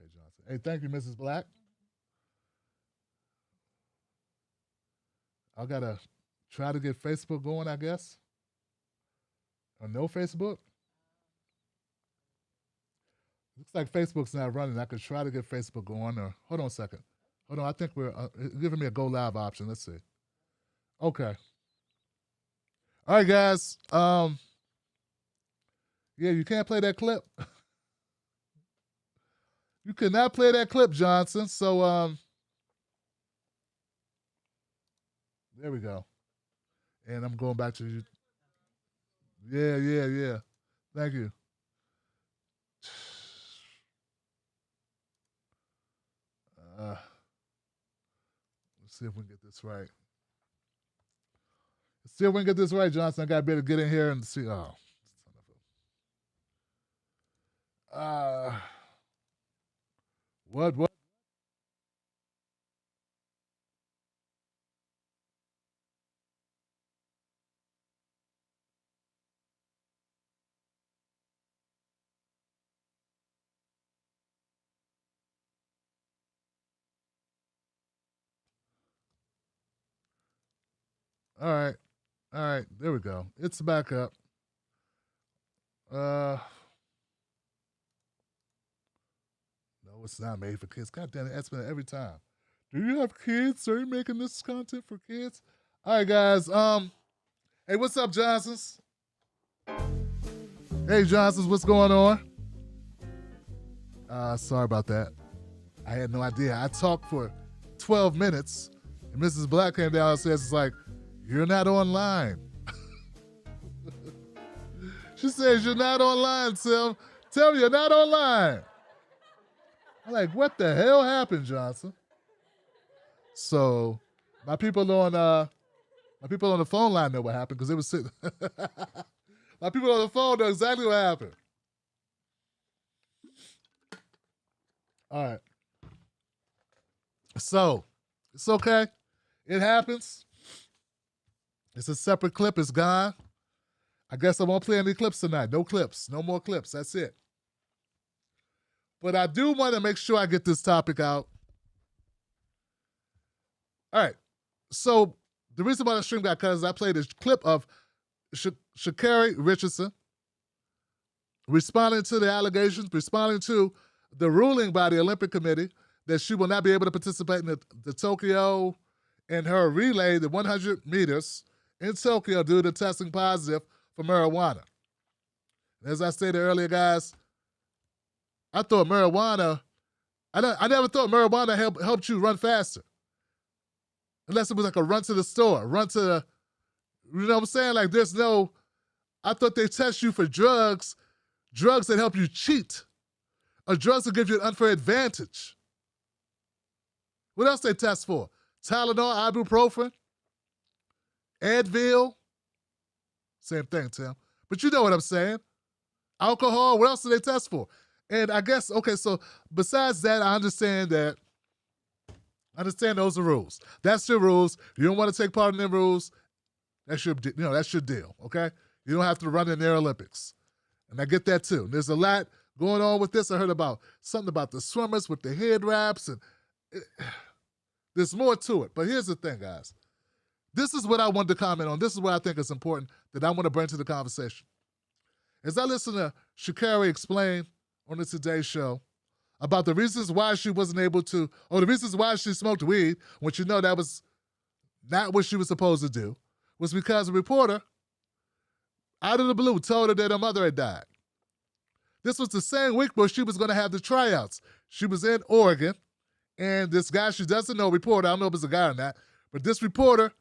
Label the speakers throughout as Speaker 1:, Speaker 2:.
Speaker 1: Okay, Johnson. Hey, thank you, Mrs. Black. I gotta try to get Facebook going, I guess. Or no Facebook? Looks like Facebook's not running. I could try to get Facebook going. Or hold on a second. Hold on. I think we're giving me a go live option. Let's see. Okay. All right, guys. Yeah, you can't play that clip. You cannot play that clip, Johnson. So there we go. And I'm going back to you. Yeah, yeah, yeah. Thank you. Let's see if we can get this right. Let's see if we can get this right, Johnson. I got to better get in here and see. Oh, what? All right. All right. There we go. It's back up. No, it's not made for kids. God damn it, that's been every time. Do you have kids? Are you making this content for kids? All right, guys. Hey, what's up, Johnsons? Hey, Johnsons, what's going on? Sorry about that. I had no idea. I talked for 12 minutes, and Mrs. Black came down and says, it's like, you're not online. She says, you're not online, Tim. Tell me you're not online. I'm like, what the hell happened, Johnson? So my people on the phone line know what happened because it was sitting. My people on the phone know exactly what happened. All right. So it's okay. It happens. It's a separate clip. It's gone. I guess I won't play any clips tonight. No clips. No more clips. That's it. But I do want to make sure I get this topic out. All right. So the reason why the stream got cut is I played this clip of Shacarri Richardson responding to the allegations, responding to the ruling by the Olympic Committee that she will not be able to participate in the Tokyo in her relay, the 100 meters in Tokyo due to testing positive for marijuana. As I stated earlier, guys, I thought marijuana, I never thought marijuana helped you run faster. Unless it was like a run to the store, run to the, you know what I'm saying? Like there's no, I thought they test you for drugs that help you cheat, or drugs that give you an unfair advantage. What else they test for? Tylenol, ibuprofen, Advil. Same thing, Tim. But you know what I'm saying. Alcohol, what else do they test for? And I guess, okay, so besides that, I understand those are rules. That's your rules. You don't want to take part in the rules. That's your deal, okay? You don't have to run in their Olympics. And I get that too. And there's a lot going on with this. I heard about something about the swimmers with the head wraps, and there's more to it. But here's the thing, guys. This is what I wanted to comment on. This is what I think is important that I want to bring to the conversation. As I listen to Shacarri explain on the Today Show about the reasons why she wasn't able to, or the reasons why she smoked weed, which you know that was not what she was supposed to do, was because a reporter, out of the blue, told her that her mother had died. This was the same week where she was going to have the tryouts. She was in Oregon, and this guy she doesn't know, reporter, I don't know if it's a guy or not, but this reporter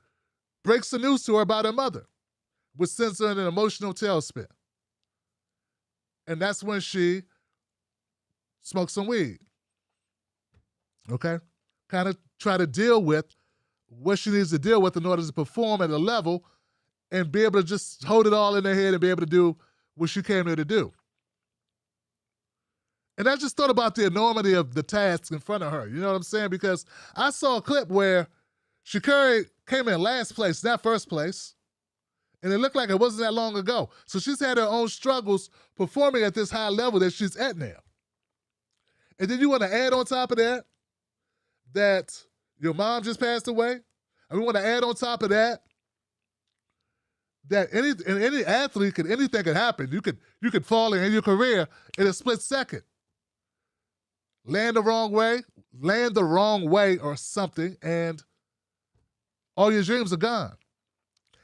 Speaker 1: breaks the news to her about her mother, which sends her in an emotional tailspin. And that's when she smoked some weed. Okay? Kind of try to deal with what she needs to deal with in order to perform at a level and be able to just hold it all in her head and be able to do what she came here to do. And I just thought about the enormity of the task in front of her. You know what I'm saying? Because I saw a clip where Shacarri came in last place, not first place. And it looked like it wasn't that long ago. So she's had her own struggles performing at this high level that she's at now. And then you want to add on top of that your mom just passed away. And we want to add on top of that any athlete anything can happen. You could fall in your career in a split second. Land the wrong way or something, and all your dreams are gone.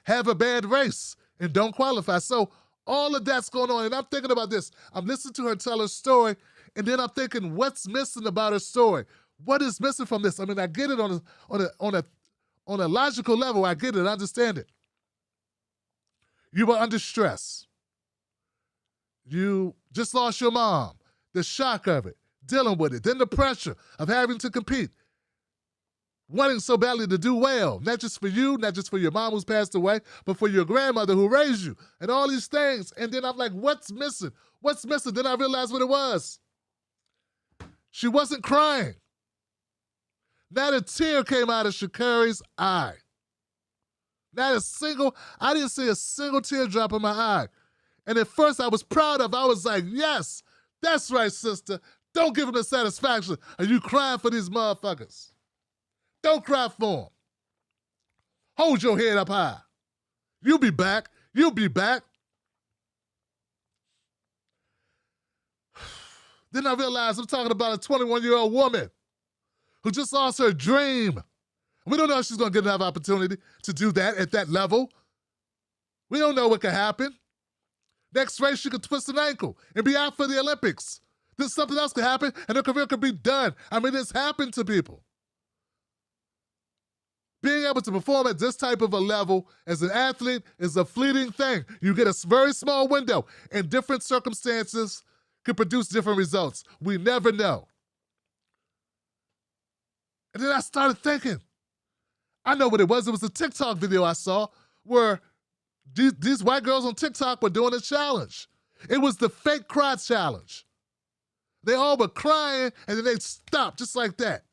Speaker 1: Have a bad race and don't qualify. So all of that's going on, and I'm thinking about this. I'm listening to her tell her story, and then I'm thinking, what's missing about her story? What is missing from this? I mean, I get it on a logical level. I get it. I understand it. You were under stress. You just lost your mom. The shock of it, dealing with it, then the pressure of having to compete, wanting so badly to do well, not just for you, not just for your mom who's passed away, but for your grandmother who raised you, and all these things. And then I'm like, what's missing? What's missing? Then I realized what it was. She wasn't crying. Not a tear came out of Sha'Carri'S eye. I didn't see a single teardrop in my eye. And at first I was proud of, I was like, yes, that's right, sister. Don't give them the satisfaction of you crying for these motherfuckers. Don't cry for them. Hold your head up high. You'll be back. You'll be back. Then I realized I'm talking about a 21-year-old woman who just lost her dream. We don't know if she's going to get another opportunity to do that at that level. We don't know what could happen. Next race, she could twist an ankle and be out for the Olympics. Then something else could happen and her career could be done. I mean, it's happened to people. Being able to perform at this type of a level as an athlete is a fleeting thing. You get a very small window, and different circumstances can produce different results. We never know. And then I started thinking, I know what it was. It was a TikTok video I saw where these white girls on TikTok were doing a challenge. It was the fake cry challenge. They all were crying, and then they'd stop just like that.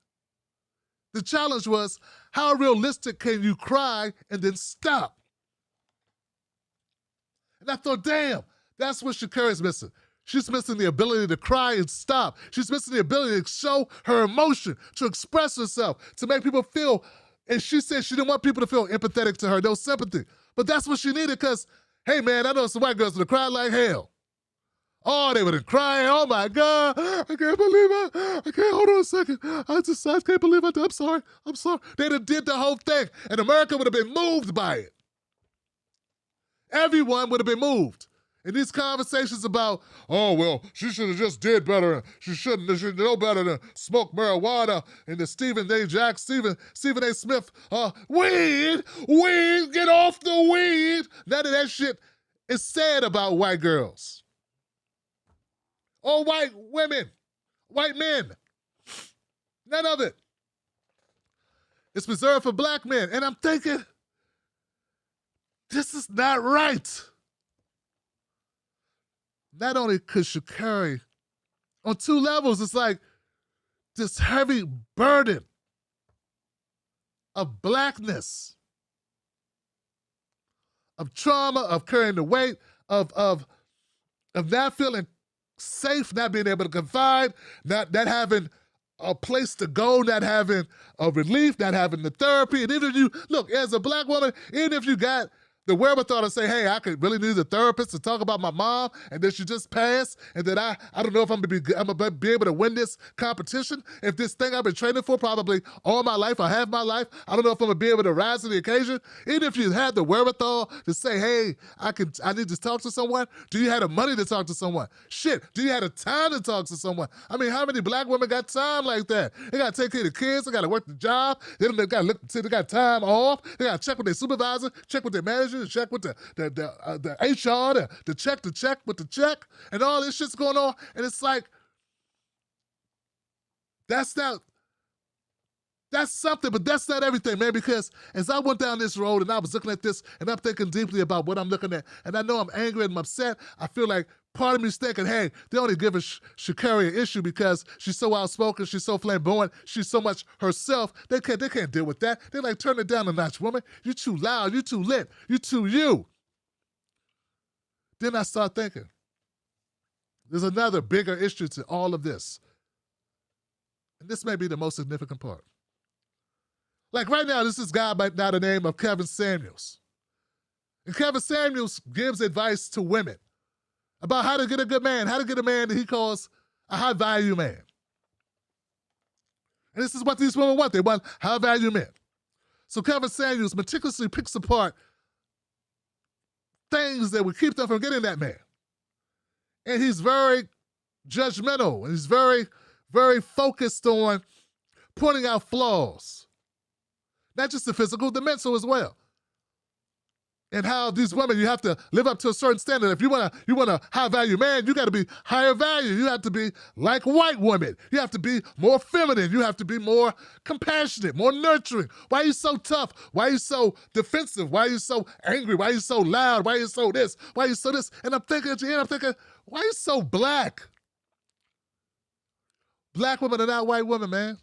Speaker 1: The challenge was, how realistic can you cry and then stop? And I thought, damn, that's what Sha'Carri'S missing. She's missing the ability to cry and stop. She's missing the ability to show her emotion, to express herself, to make people feel. And she said she didn't want people to feel empathetic to her, no sympathy. But that's what she needed because, hey, man, I know some white girls would have cried like hell. Oh, they would have cried. Oh, my God. I can't believe it. I can't. Hold on a second. I can't believe it. I'm sorry. They'd have did the whole thing, and America would have been moved by it. Everyone would have been moved. In these conversations about, oh, well, she should have just did better. She should know better than smoke marijuana and the Stephen A. Smith, weed, get off the weed. None of that shit is said about white girls. Or white women, white men. None of it. It's reserved for black men. And I'm thinking, this is not right. Not only could Sha'Carri, on two levels, it's like this heavy burden of blackness, of trauma, of carrying the weight, of not feeling safe, not being able to confide, not having a place to go, not having a relief, not having the therapy. And even if you, look, as a black woman, even if you got the wherewithal to say, hey, I could really need a therapist to talk about my mom, and then she just passed, and that I don't know if I'm gonna be able to win this competition. If this thing I've been training for probably all my life or half my life, I don't know if I'm gonna be able to rise to the occasion. Even if you had the wherewithal to say, hey, I need to talk to someone, do you have the money to talk to someone? Shit, do you have the time to talk to someone? I mean, how many black women got time like that? They gotta take care of the kids, they gotta work the job, then they gotta look, they got time off, they gotta check with their supervisor, check with their manager, to check with the HR, to check with the check, and all this shit's going on. And it's like, that's something, but that's not everything, man, because as I went down this road and I was looking at this and I'm thinking deeply about what I'm looking at, and I know I'm angry and I'm upset, I feel like part of me is thinking, hey, they only give Sha'Carri an issue because she's so outspoken, she's so flamboyant, she's so much herself, they can't deal with that. They're like, turn it down a notch, woman. You're too loud, you're too lit, you're too you. Then I start thinking, there's another bigger issue to all of this. And this may be the most significant part. Like right now, this is a guy by now the name of Kevin Samuels. And Kevin Samuels gives advice to women about how to get a good man, how to get a man that he calls a high-value man. And this is what these women want. They want high-value men. So Kevin Samuels meticulously picks apart things that would keep them from getting that man. And he's very judgmental, and he's very, very focused on pointing out flaws. Not just the physical, the mental as well. And how these women, you have to live up to a certain standard. If you want a high-value man, you got to be higher value. You have to be like white women. You have to be more feminine. You have to be more compassionate, more nurturing. Why are you so tough? Why are you so defensive? Why are you so angry? Why are you so loud? Why are you so this? Why are you so this? And I'm thinking at the end, why are you so black? Black women are not white women, man.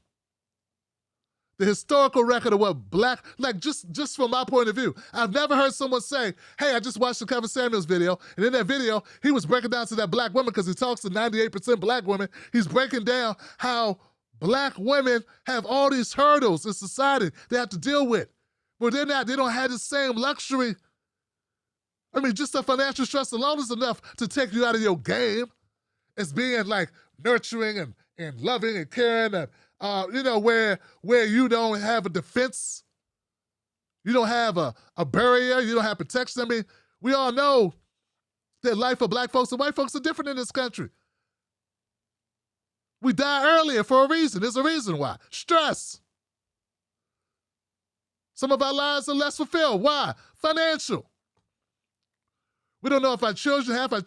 Speaker 1: The historical record of what black, like just from my point of view, I've never heard someone say, hey, I just watched the Kevin Samuels video, and in that video, he was breaking down to that black woman, because he talks to 98% black women, he's breaking down how black women have all these hurdles in society they have to deal with. But they don't have the same luxury. I mean, just the financial stress alone is enough to take you out of your game as being like nurturing and loving and caring and where you don't have a defense, you don't have a barrier, you don't have protection. I mean, we all know that life for black folks and white folks are different in this country. We die earlier for a reason. There's a reason why. Stress. Some of our lives are less fulfilled. Why? Financial. We don't know if our children are going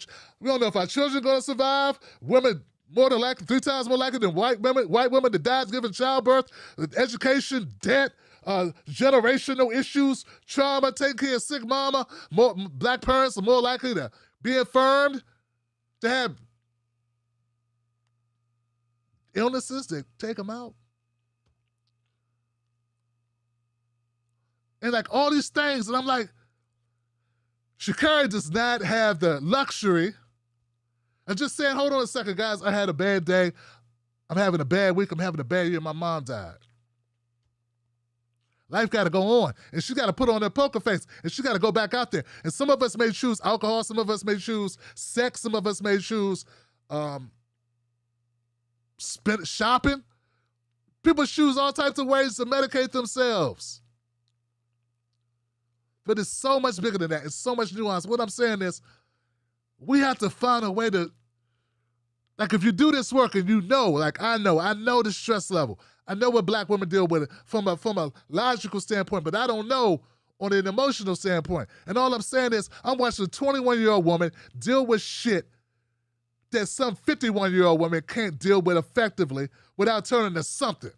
Speaker 1: to survive. Women more than likely, 3 times more likely than white women that dies giving childbirth, education, debt, generational issues, trauma, taking care of sick mama. More black parents are more likely to be infirmed, to have illnesses that take them out. And like all these things, and I'm like, Shacarri does not have the luxury. And just saying, hold on a second, guys, I had a bad day. I'm having a bad week. I'm having a bad year. My mom died. Life got to go on. And she got to put on her poker face. And she got to go back out there. And some of us may choose alcohol. Some of us may choose sex. Some of us may choose shopping. People choose all types of ways to medicate themselves. But it's so much bigger than that. It's so much nuance. What I'm saying is, we have to find a way to, like if you do this work and you know, like I know the stress level. I know what black women deal with it from a logical standpoint, but I don't know on an emotional standpoint. And all I'm saying is I'm watching a 21-year-old woman deal with shit that some 51-year-old woman can't deal with effectively without turning to something.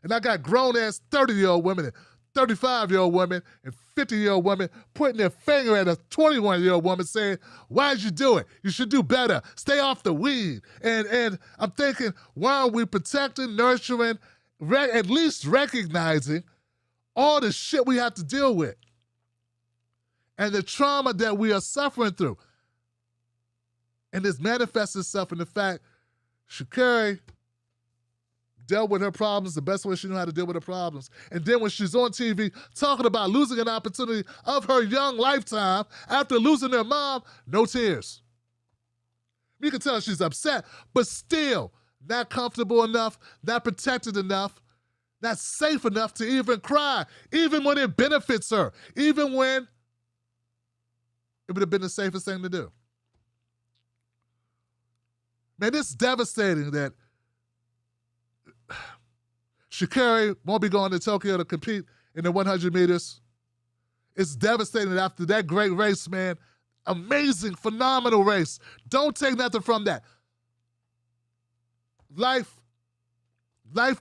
Speaker 1: And I got grown-ass 30-year-old women and 35-year-old women and 50-year-old women pointing their finger at a 21-year-old woman saying, why'd you do it? You should do better. Stay off the weed. And I'm thinking, why aren't we protecting, nurturing, at least recognizing all the shit we have to deal with and the trauma that we are suffering through? And this manifests itself in the fact Shacarri dealt with her problems the best way she knew how to deal with her problems. And then when she's on TV talking about losing an opportunity of her young lifetime after losing her mom, no tears. You can tell she's upset, but still not comfortable enough, not protected enough, not safe enough to even cry, even when it benefits her, even when it would have been the safest thing to do. Man, it's devastating that Shacarri won't be going to Tokyo to compete in the 100 meters. It's devastating that after that great race, man, amazing, phenomenal race. Don't take nothing from that. Life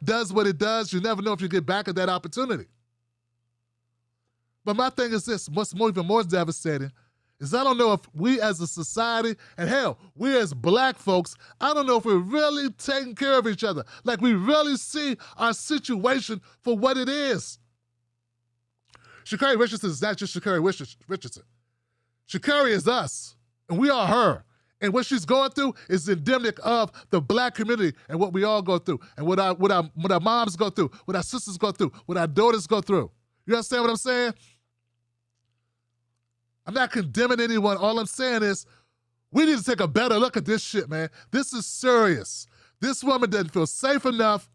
Speaker 1: does what it does. You never know if you get back at that opportunity. But my thing is this, what's even more devastating is I don't know if we as a society, and hell, we as black folks, I don't know if we're really taking care of each other. Like we really see our situation for what it is. Shacarri Richardson is not just Shacarri Richardson. Shacarri is us, and we are her. And what she's going through is endemic of the black community and what we all go through, and what our moms go through, what our sisters go through, what our daughters go through. You understand what I'm saying? I'm not condemning anyone. All I'm saying is we need to take a better look at this shit, man. This is serious. This woman doesn't feel safe enough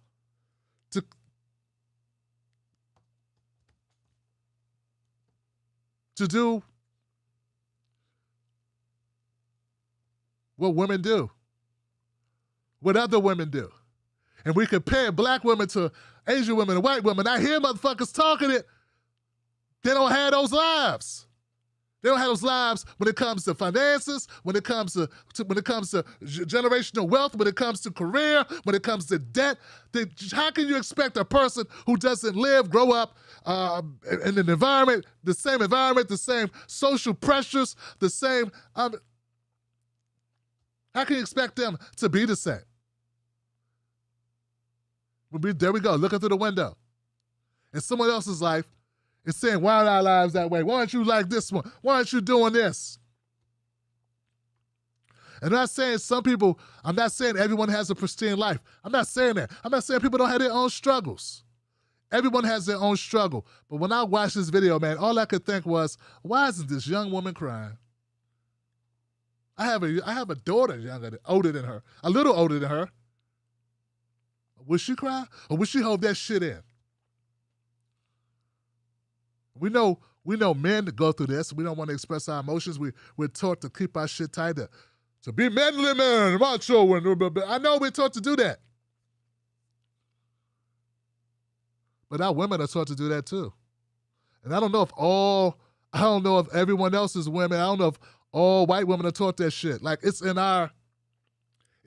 Speaker 1: to do what women do, what other women do. And we compare black women to Asian women and white women. I hear motherfuckers talking it. They don't have those lives. They don't have those lives when it comes to finances, when it comes to generational wealth, when it comes to career, when it comes to debt. How can you expect a person who doesn't grow up in an environment, the same social pressures, the same... how can you expect them to be the same? There we go, looking through the window. In someone else's life, and saying, why are our lives that way? Why aren't you like this one? Why aren't you doing this? And I'm not saying I'm not saying everyone has a pristine life. I'm not saying that. I'm not saying people don't have their own struggles. Everyone has their own struggle. But when I watched this video, man, all I could think was, why isn't this young woman crying? I have a daughter older than her, a little older than her. Would she cry? Or would she hold that shit in? We know men that go through this. We don't want to express our emotions. We're taught to keep our shit tight, to be manly men, macho. I know we're taught to do that. But our women are taught to do that too. And I don't know if everyone else's women, I don't know if all white women are taught that shit. Like it's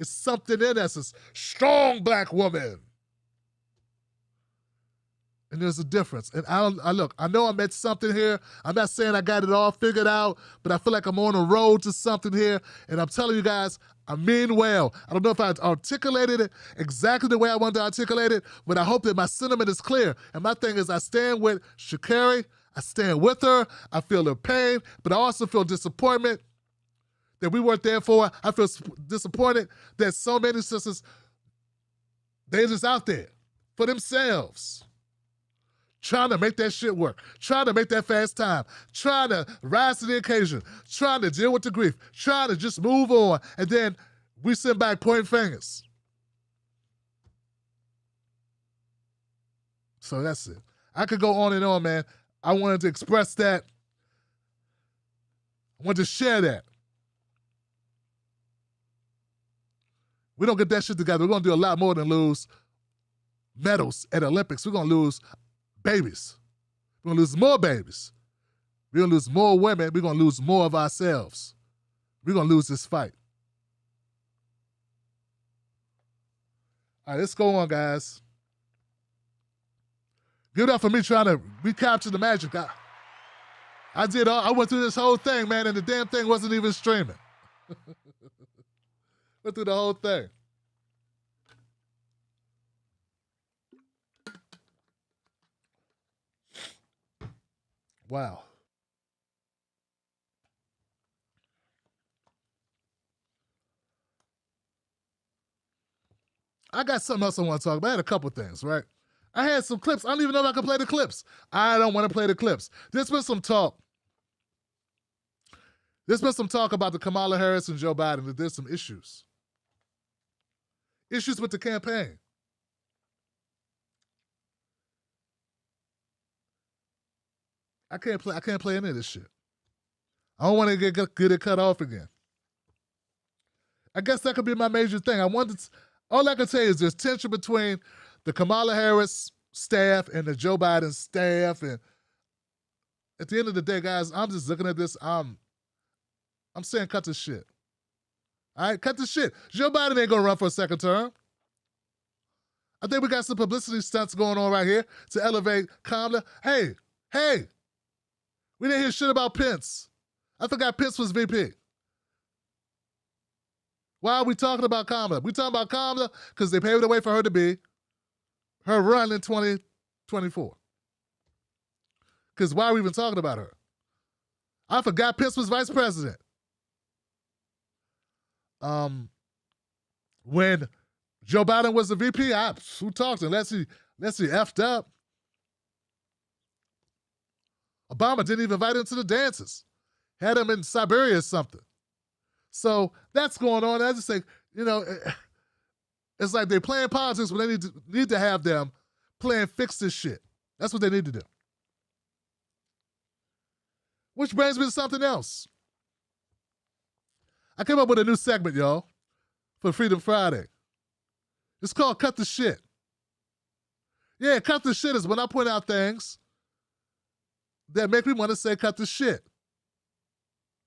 Speaker 1: something in us. It's strong black woman. And there's a difference. And I know I'm at something here. I'm not saying I got it all figured out, but I feel like I'm on a road to something here. And I'm telling you guys, I mean well. I don't know if I articulated it exactly the way I wanted to articulate it, but I hope that my sentiment is clear. And my thing is, I stand with Sha'Carri. I stand with her. I feel her pain, but I also feel disappointment that we weren't there for her. I feel disappointed that so many sisters, they're just out there for themselves, trying to make that shit work, trying to make that fast time, trying to rise to the occasion, trying to deal with the grief, trying to just move on, and then we sit back pointing fingers. So that's it. I could go on and on, man. I wanted to express that. I wanted to share that. We don't get that shit together. We're going to do a lot more than lose medals at Olympics. We're going to lose babies. We're going to lose more babies. We're going to lose more women. We're going to lose more of ourselves. We're going to lose this fight. All right, let's go on, guys. Give it up for me trying to recapture the magic. I went through this whole thing, man, and the damn thing wasn't even streaming. Went through the whole thing. Wow. I got something else I want to talk about. I had a couple things, right? I had some clips. I don't even know if I can play the clips. I don't want to play the clips. There's been some talk. There's been some talk about the Kamala Harris and Joe Biden, that there's some issues. Issues with the campaign. I can't play any of this shit. I don't want to get it cut off again. I guess that could be my major thing. All I can say is there's tension between the Kamala Harris staff and the Joe Biden staff. And at the end of the day, guys, I'm just looking at this. I'm saying cut the shit. All right, cut the shit. Joe Biden ain't gonna run for a second term. I think we got some publicity stunts going on right here to elevate Kamala. Hey, we didn't hear shit about Pence. I forgot Pence was VP. Why are we talking about Kamala? We talking about Kamala because they paved the way for her to be her run in 2024. Because why are we even talking about her? I forgot Pence was vice president. When Joe Biden was the VP, who talked to him? Unless he effed up. Obama didn't even invite him to the dances. Had him in Siberia or something. So that's going on. I just think, it's like they're playing politics when they need to have them playing fix this shit. That's what they need to do. Which brings me to something else. I came up with a new segment, y'all, for Freedom Friday. It's called Cut the Shit. Yeah, cut the shit is when I point out things that make me want to say cut the shit.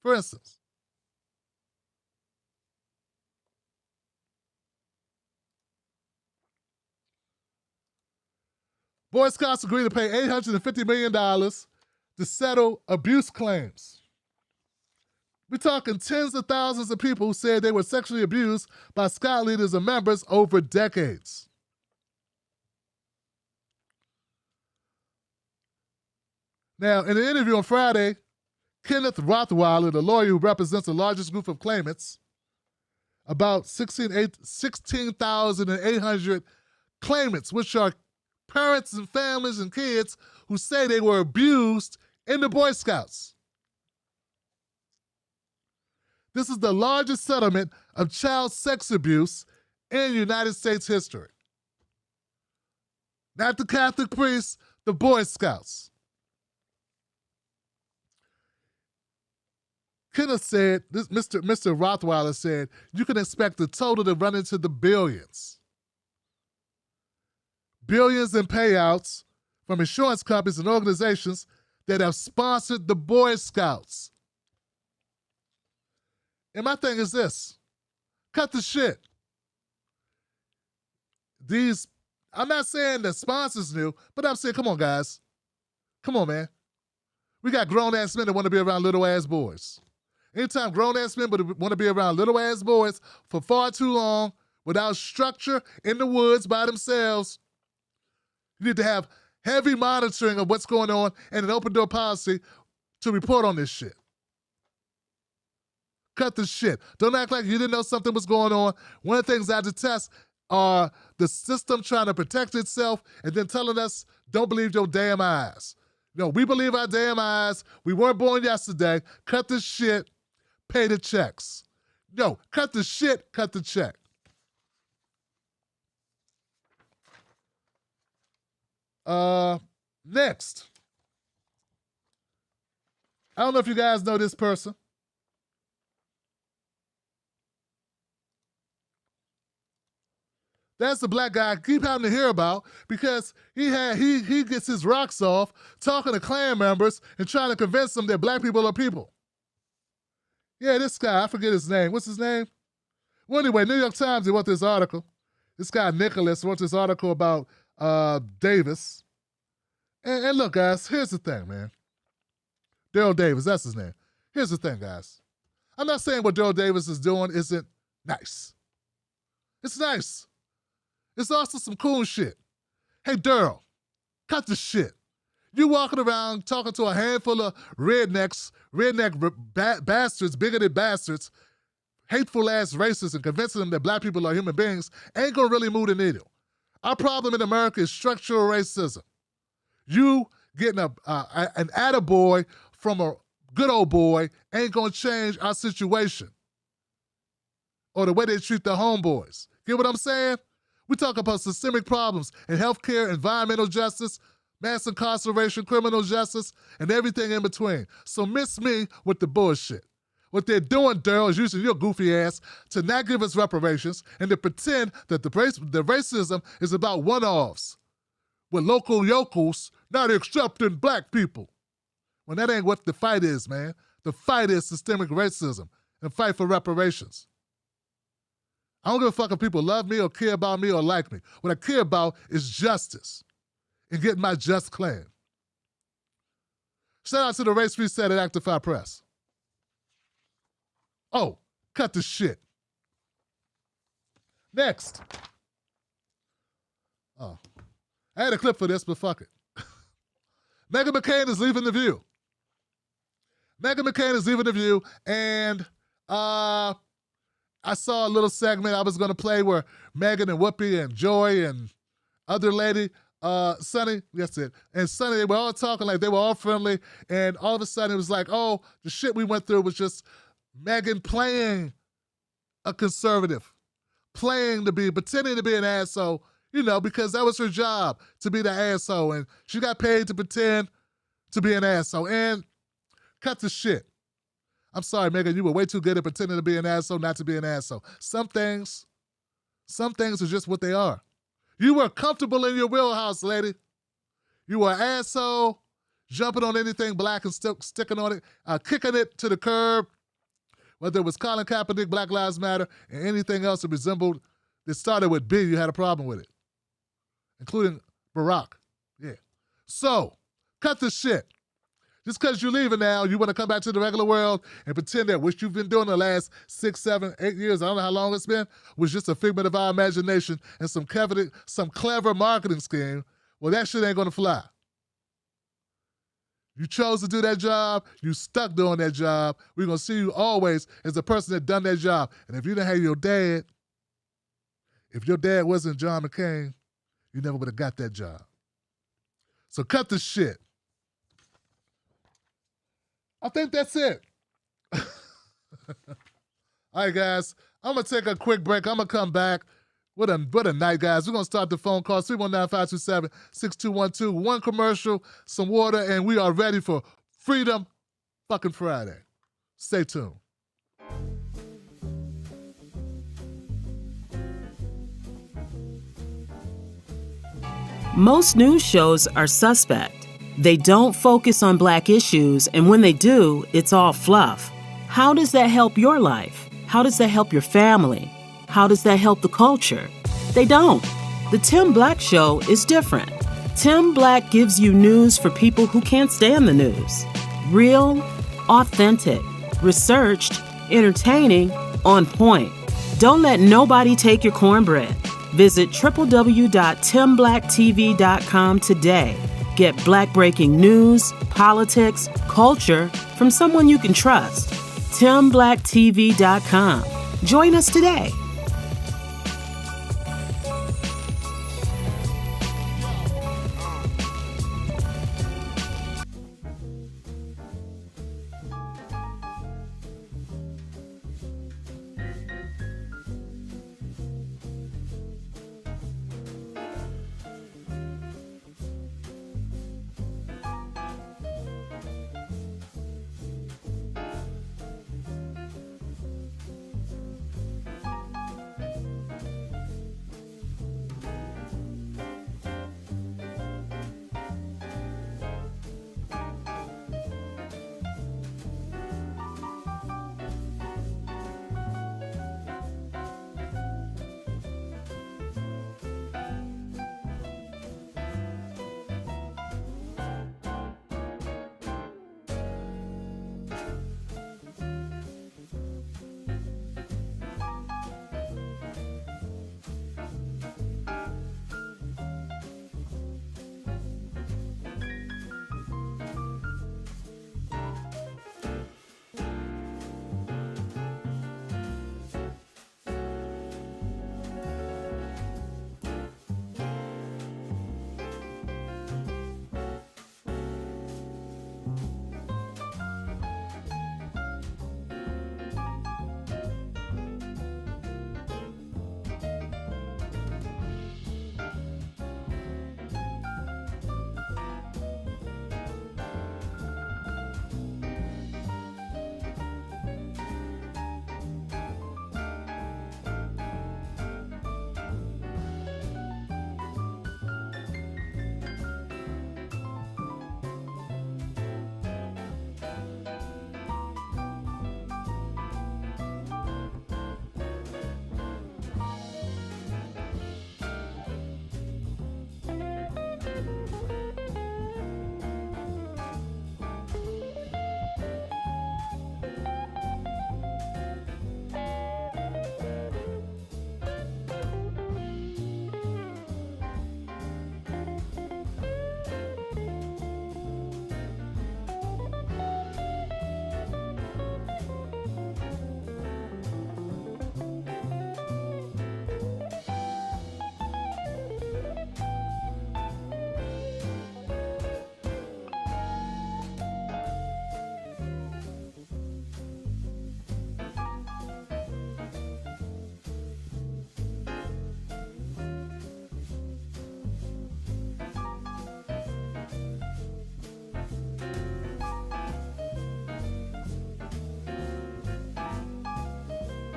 Speaker 1: For instance, Boy Scouts agreed to pay $850 million to settle abuse claims. We're talking tens of thousands of people who said they were sexually abused by Scout leaders and members over decades. Now, in an interview on Friday, Kenneth Rothweiler, the lawyer who represents the largest group of claimants, about 16,800 claimants, which are parents and families and kids who say they were abused in the Boy Scouts. This is the largest settlement of child sex abuse in United States history. Not the Catholic priests, the Boy Scouts. Kenneth said, Mr. Rothweiler said, you can expect the total to run into the billions. Billions in payouts from insurance companies and organizations that have sponsored the Boy Scouts. And my thing is this, cut the shit. I'm not saying the sponsors knew, but I'm saying, come on, guys. Come on, man. We got grown-ass men that want to be around little-ass boys. Anytime grown-ass men want to be around little-ass boys for far too long, without structure, in the woods by themselves, you need to have heavy monitoring of what's going on and an open-door policy to report on this shit. Cut the shit. Don't act like you didn't know something was going on. One of the things I detest are the system trying to protect itself and then telling us, don't believe your damn eyes. No, we believe our damn eyes. We weren't born yesterday. Cut the shit. Pay the checks. No, cut the shit, cut the check. Next. I don't know if you guys know this person. That's the black guy I keep having to hear about because he gets his rocks off talking to Klan members and trying to convince them that black people are people. Yeah, this guy, I forget his name. What's his name? Well, anyway, New York Times, they wrote this article. This guy, Nicholas, wrote this article about Davis. And look, guys, here's the thing, man. Daryl Davis, that's his name. Here's the thing, guys. I'm not saying what Daryl Davis is doing isn't nice. It's nice. It's also some cool shit. Hey, Daryl, cut the shit. You walking around talking to a handful of redneck bastards, bigoted bastards, hateful-ass racists, and convincing them that black people are human beings ain't gonna really move the needle. Our problem in America is structural racism. You getting an attaboy from a good old boy ain't gonna change our situation or the way they treat their homeboys. Get what I'm saying? We talk about systemic problems in healthcare, environmental justice, mass incarceration, criminal justice, and everything in between. So miss me with the bullshit. What they're doing, Daryl, is using your goofy ass to not give us reparations and to pretend that the racism is about one-offs with local yokels not accepting black people. When that ain't what the fight is, man. The fight is systemic racism and fight for reparations. I don't give a fuck if people love me or care about me or like me. What I care about is justice and getting my just claim. Shout out to the Race Reset at Actify Press. Oh, cut the shit. Next. Oh, I had a clip for this, but fuck it. Meghan McCain is leaving The View. Meghan McCain is leaving The View, and I I saw a little segment I was going to play where Meghan and Whoopi and Joy and other lady, Sunny, that's it, and Sunny, they were all talking like they were all friendly, and all of a sudden it was like, oh, the shit we went through was just Meghan playing a conservative, pretending to be an asshole, because that was her job, to be the asshole, and she got paid to pretend to be an asshole, and cut the shit. I'm sorry, Meghan, you were way too good at pretending to be an asshole not to be an asshole. Some things are just what they are. You were comfortable in your wheelhouse, lady. You were an asshole, jumping on anything black and sticking on it, kicking it to the curb, whether it was Colin Kaepernick, Black Lives Matter, and anything else that started with B, you had a problem with it, including Barack. Yeah. So, cut the shit. Just because you're leaving now, you want to come back to the regular world and pretend that what you've been doing the last 6, 7, 8 years, I don't know how long it's been, was just a figment of our imagination and some clever marketing scheme. Well, that shit ain't going to fly. You chose to do that job. You stuck doing that job. We're going to see you always as the person that done that job. And if you didn't have your dad, if your dad wasn't John McCain, you never would have got that job. So cut the shit. I think that's it. All right, guys. I'm going to take a quick break. I'm going to come back. What a night, guys. We're going to start the phone calls, 319-527-6212. One commercial, some water, and we are ready for Freedom fucking Friday. Stay tuned.
Speaker 2: Most news shows are suspect. They don't focus on black issues, and when they do, it's all fluff. How does that help your life? How does that help your family? How does that help the culture? They don't. The Tim Black Show is different. Tim Black gives you news for people who can't stand the news. Real, authentic, researched, entertaining, on point. Don't let nobody take your cornbread. Visit www.timblacktv.com today. Get black breaking news, politics, culture from someone you can trust. TimBlackTV.com. Join us today.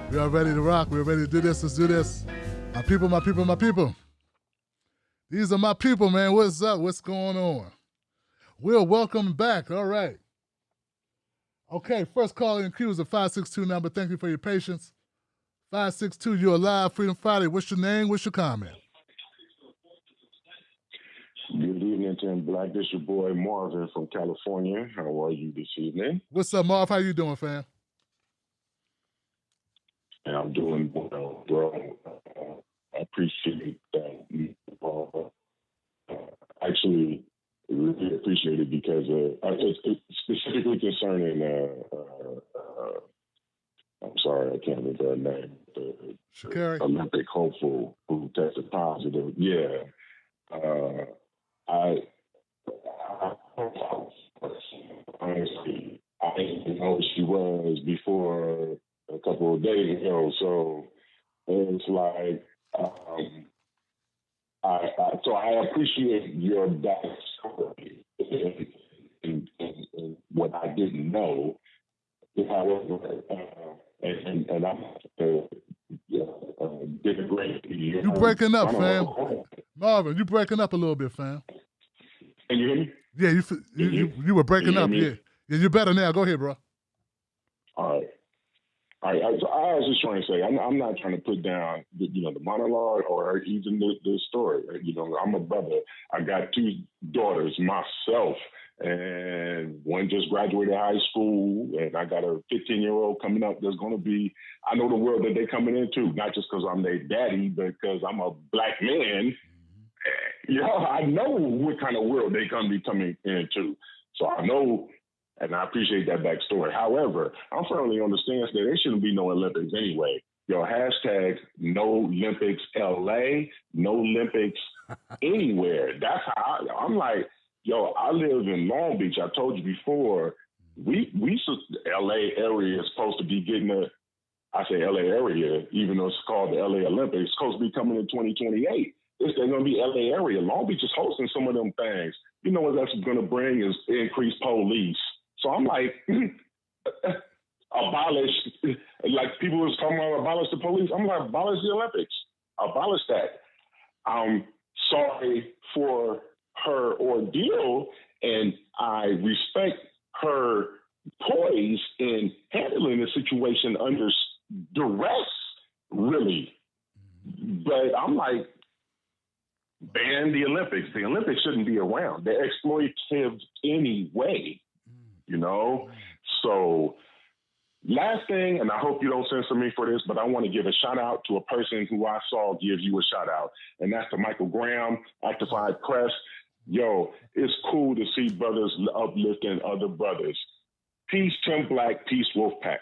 Speaker 1: We are ready to rock. We're ready to do this. Let's do this. My people, my people, my people. These are my people, man. What's up? What's going on? Will, welcome back. All right. Okay, first call in queue is a 562 number. Thank you for your patience. 562, you're live, Freedom Friday. What's your name? What's your comment?
Speaker 3: Good evening, Tim Black. This your boy Marvin from California. How are you this evening?
Speaker 1: What's up, Marv? How you doing, fam?
Speaker 3: And I'm doing well, bro. I appreciate that. Actually, really appreciate it because it's specifically concerning. I'm sorry, I can't remember her name.
Speaker 1: Shacarri?
Speaker 3: The Olympic hopeful who tested positive. Yeah. Honestly, I didn't know she was before a couple of days ago. So it's like, I appreciate your backstory and what I didn't know. However, and I'm denigrate you.
Speaker 1: You breaking up, fam. Marvin, you breaking up a little bit, fam.
Speaker 3: Can you hear me?
Speaker 1: Yeah, you were breaking up. Yeah, you're better now. Go ahead, bro.
Speaker 3: All right. So I was just trying to say, I'm not trying to put down, the monologue or even the story. I'm a brother. I got two daughters myself, and one just graduated high school, and I got a 15-year-old coming up that's going to be, I know the world that they're coming into, not just because I'm their daddy, but because I'm a black man. I know what kind of world they're going to be coming into. So I know, and I appreciate that backstory. However, I'm firmly on the stance that there shouldn't be no Olympics anyway. Hashtag no Olympics LA, no Olympics anywhere. That's how I'm like, I live in Long Beach. I told you before, we LA area is supposed to be getting I say LA area, even though it's called the LA Olympics, it's supposed to be coming in 2028. They're going to be LA area. Long Beach is hosting some of them things. You know what that's going to bring is increased police. So I'm like, abolish, like people was talking about abolish the police. I'm like, abolish the Olympics. Abolish that. I'm sorry for her ordeal, and I respect her poise in handling the situation under duress, really. But I'm like, ban the Olympics. The Olympics shouldn't be around. They're exploitative anyway, So last thing, and I hope you don't censor me for this, but I want to give a shout out to a person who I saw give you a shout out, and that's to Michael Graham, Actified Press. It's cool to see brothers uplifting other brothers. Peace, Tim Black. Peace, Wolfpack.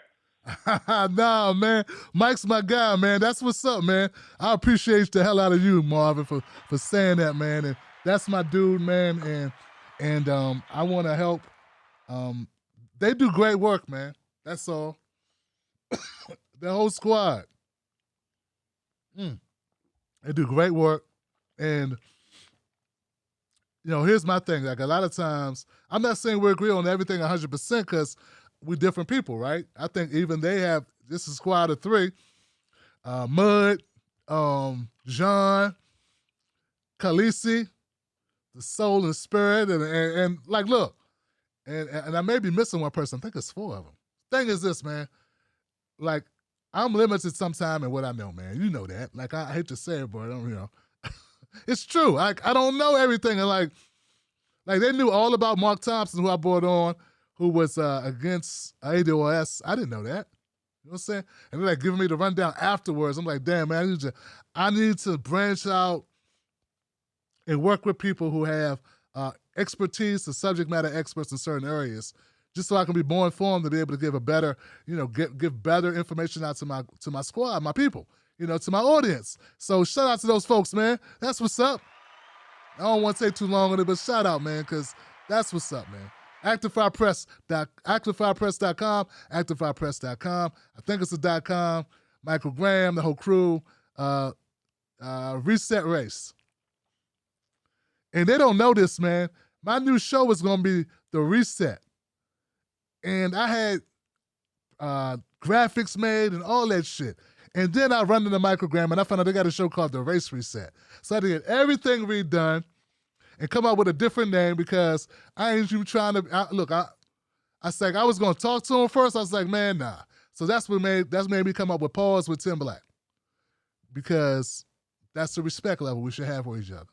Speaker 1: Nah, man. Mike's my guy, man. That's what's up, man. I appreciate the hell out of you, Marvin, for saying that, man. And that's my dude, man. And I want to help. They do great work, man. That's all. The whole squad. They do great work. And, here's my thing. Like, a lot of times, I'm not saying we agree on everything 100% because we're different people, right? I think even they have, this is a squad of three, Mud, John, Khaleesi, the soul and spirit, and like, look, and I may be missing one person. I think it's four of them. Thing is this, man, like, I'm limited sometime in what I know, man. You know that. Like, I hate to say it, but I don't, it's true. Like, I don't know everything. And like they knew all about Mark Thompson, who I brought on, who was against ADOS. I didn't know that. You know what I'm saying? And they're like giving me the rundown afterwards. I'm like, damn, man, I need to branch out and work with people who have expertise, the subject matter experts in certain areas, just so I can be more informed to be able to give a better, give better information out to my squad, my people, to my audience. So shout out to those folks, man. That's what's up. I don't want to take too long on it, but shout out, man, because that's what's up, man. ActifiedPress.com, ActifiedPress.com. I think it's a .com. Michael Graham, the whole crew. Reset Race. And they don't know this, man. My new show is going to be The Reset. And I had graphics made and all that shit. And then I run into Microgram and I found out they got a show called The Race Reset. So I had to get everything redone and come up with a different name because I ain't even trying to, I was like, I was going to talk to him first. I was like, man, nah. So that's made me come up with Pause with Tim Black, because that's the respect level we should have for each other.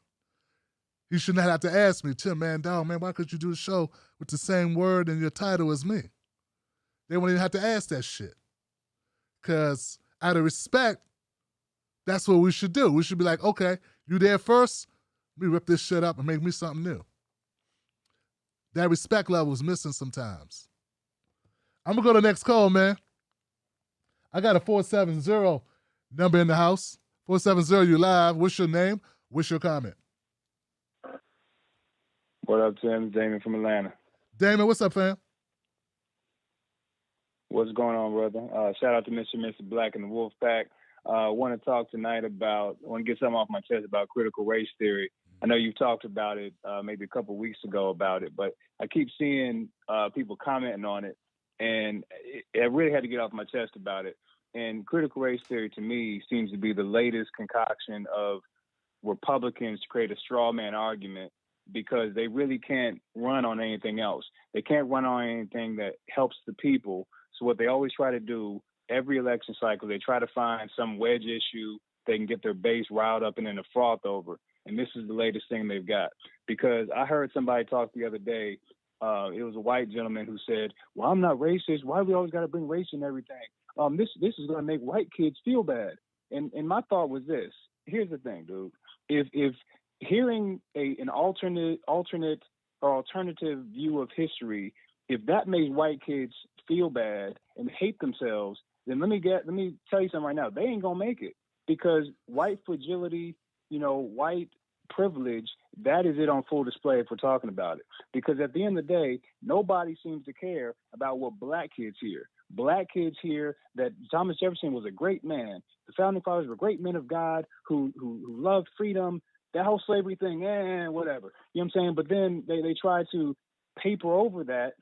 Speaker 1: He should not have to ask me, Tim, man, dog, man, why could you do the show with the same word in your title as me? They won't even have to ask that shit. Because out of respect, that's what we should do. We should be like, okay, you there first? Let me rip this shit up and make me something new. That respect level is missing sometimes. I'm going to go to the next call, man. I got a 470 number in the house. 470, you live. What's your name? What's your comment?
Speaker 4: What up, Tim? Damon from Atlanta.
Speaker 1: Damon, what's up, fam?
Speaker 4: What's going on, brother? Shout out to Mr. Black and the Wolf Pack. Want to talk tonight about, want to get something off my chest about critical race theory. I know you've talked about it maybe a couple of weeks ago about it, but I keep seeing people commenting on it, and I really had to get off my chest about it. And critical race theory, to me, seems to be the latest concoction of Republicans to create a straw man argument, because they really can't run on anything else. They can't run on anything that helps the people. So what they always try to do, every election cycle, they try to find some wedge issue they can get their base riled up and in a froth over. And this is the latest thing they've got. Because I heard somebody talk the other day, it was a white gentleman who said, well, I'm not racist. Why do we always got to bring race in everything? This is going to make white kids feel bad. And my thought was this. Here's the thing, dude. If hearing an alternate or alternative view of history, if that makes white kids feel bad and hate themselves, then let me tell you something right now. They ain't gonna make it, because white fragility, white privilege, that is it on full display if we're talking about it. Because at the end of the day, nobody seems to care about what black kids hear. Black kids hear that Thomas Jefferson was a great man. The founding fathers were great men of God who loved freedom. That whole slavery thing, whatever. You know what I'm saying? But then they try to paper over that.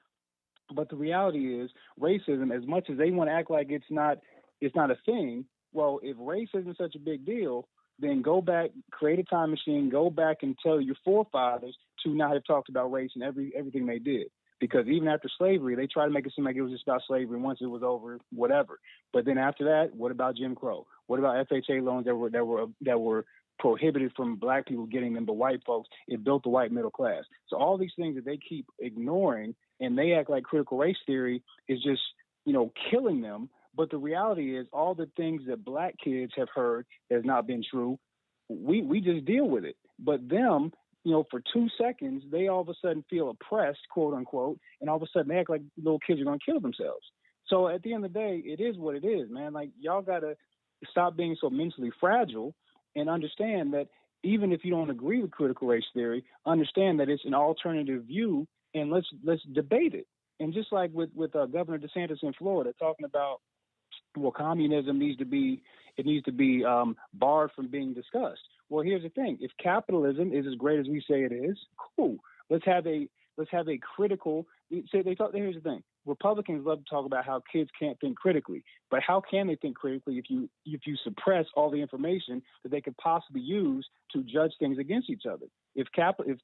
Speaker 4: But the reality is, racism, as much as they want to act like it's not a thing, well, if race isn't such a big deal, then go back, create a time machine, go back and tell your forefathers to not have talked about race and everything they did. Because even after slavery, they try to make it seem like it was just about slavery. Once it was over, whatever. But then after that, what about Jim Crow? What about FHA loans that were prohibited from black people getting them, but white folks? It built the white middle class. So all these things that they keep ignoring, and they act like critical race theory is just, killing them. But the reality is, all the things that black kids have heard has not been true. We just deal with it. But them, for 2 seconds, they all of a sudden feel oppressed, quote unquote, and all of a sudden they act like little kids are going to kill themselves. So at the end of the day, it is what it is, man. Like, y'all got to stop being so mentally fragile and understand that even if you don't agree with critical race theory, understand that it's an alternative view, and let's debate it. And just like with Governor DeSantis in Florida talking about, well, communism needs to be barred from being discussed. Well, here's the thing: if capitalism is as great as we say it is, cool. Let's have a critical. Here's the thing: Republicans love to talk about how kids can't think critically, but how can they think critically if you suppress all the information that they could possibly use to judge things against each other? If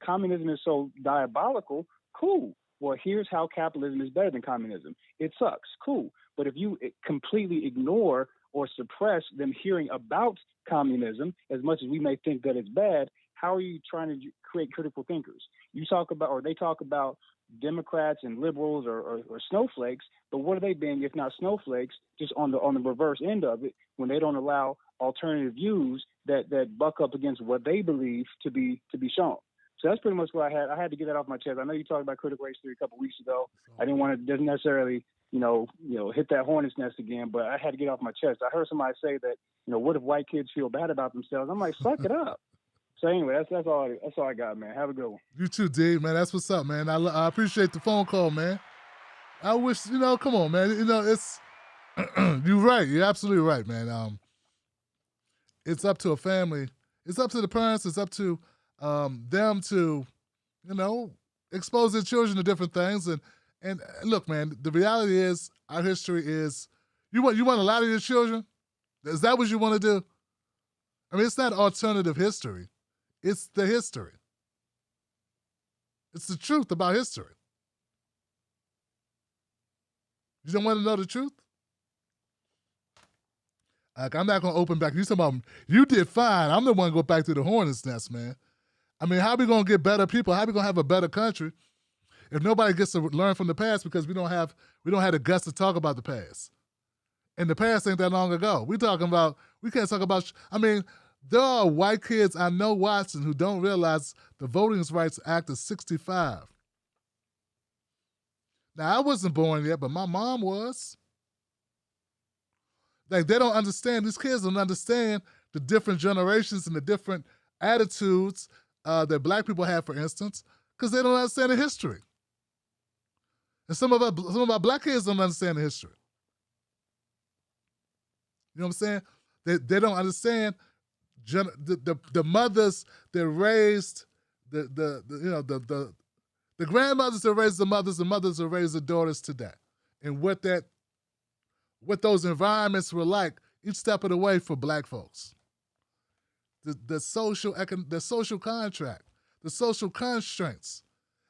Speaker 4: communism is so diabolical, cool. Well, here's how capitalism is better than communism. It sucks, cool. But if you completely ignore or suppress them hearing about communism, as much as we may think that it's bad, how are you trying to create critical thinkers? They talk about Democrats and liberals or snowflakes, but what are they being if not snowflakes, just on the reverse end of it, when they don't allow alternative views that buck up against what they believe to be shown? So that's pretty much what I had. I had to get that off my chest. I know you talked about critical race theory a couple of weeks ago. I didn't want to necessarily, hit that hornet's nest again, but I had to get off my chest. I heard somebody say that, what if white kids feel bad about themselves? I'm like, suck it up. So anyway, that's all I got, man. Have a good one.
Speaker 1: You too, D, man. That's what's up, man. I appreciate the phone call, man. I wish, come on, man. It's you're right. You're absolutely right, man. It's up to a family. It's up to the parents. It's up to them to, expose their children to different things. And And look, man, the reality is our history is you want a lot of your children? Is that what you want to do? I mean, it's not alternative history. It's the history. It's the truth about history. You don't want to know the truth? Like, I'm not going to open back. You talking about, you did fine. I'm the one to go back to the hornet's nest, man. I mean, how are we going to get better people? How are we going to have a better country if nobody gets to learn from the past because we don't have the guts to talk about the past? And the past ain't that long ago. We can't talk about, I mean, there are white kids I know watching who don't realize the Voting Rights Act of 65. Now, I wasn't born yet, but my mom was. Like, they don't understand, these kids don't understand the different generations and the different attitudes that black people have, for instance, because they don't understand the history. And some of our black kids don't understand the history. You know what I'm saying? They don't understand the mothers that raised the grandmothers that raised the mothers that raised the daughters today, and what those environments were like each step of the way for black folks. The social contract, the social constraints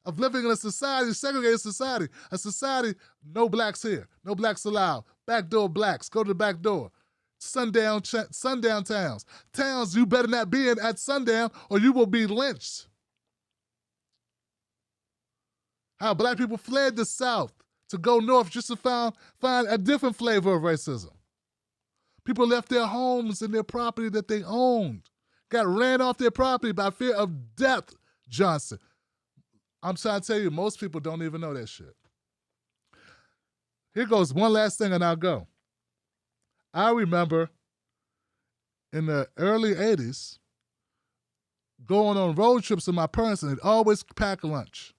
Speaker 1: of living in a society, segregated society, a society, no blacks here, no blacks allowed, backdoor blacks, go to the back door. Sundown towns you better not be in at sundown or you will be lynched. How black people fled the South to go north just to find a different flavor of racism. People left their homes and their property that they owned, got ran off their property by fear of death, Johnson. I'm trying to tell you, most people don't even know that shit. Here goes one last thing and I'll go. I remember in the early 80s going on road trips with my parents, and they'd always pack lunch.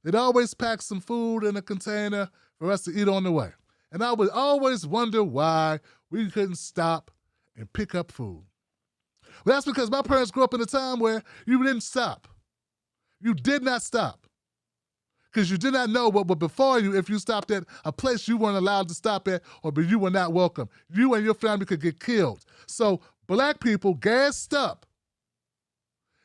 Speaker 1: They'd always pack some food in a container for us to eat on the way. And I would always wonder why we couldn't stop and pick up food. Well, that's because my parents grew up in a time where you didn't stop. You did not stop. Because you did not know what was before you if you stopped at a place you weren't allowed to stop at or you were not welcome. You and your family could get killed. So black people gassed up.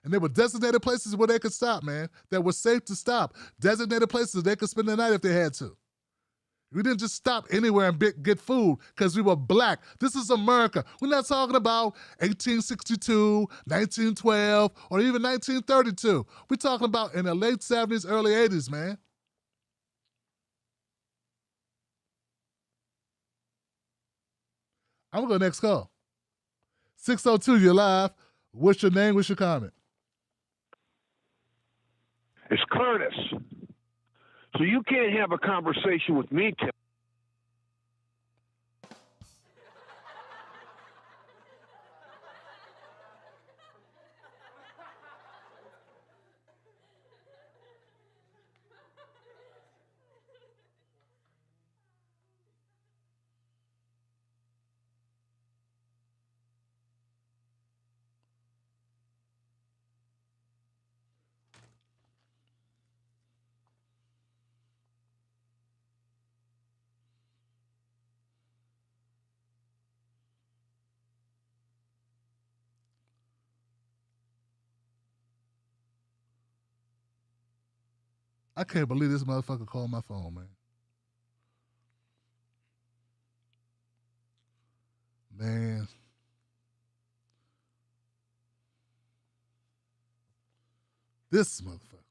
Speaker 1: And there were designated places where they could stop, man, that were safe to stop. Designated places they could spend the night if they had to. We didn't just stop anywhere and get food because we were black. This is America. We're not talking about 1862, 1912, or even 1932. We're talking about in the late 70s, early 80s, man. I'm going to go next call. 602, you're live. What's your name? What's your comment?
Speaker 5: It's Curtis. So you can't have a conversation with me till
Speaker 1: I can't believe this motherfucker called my phone, man. Man. This motherfucker.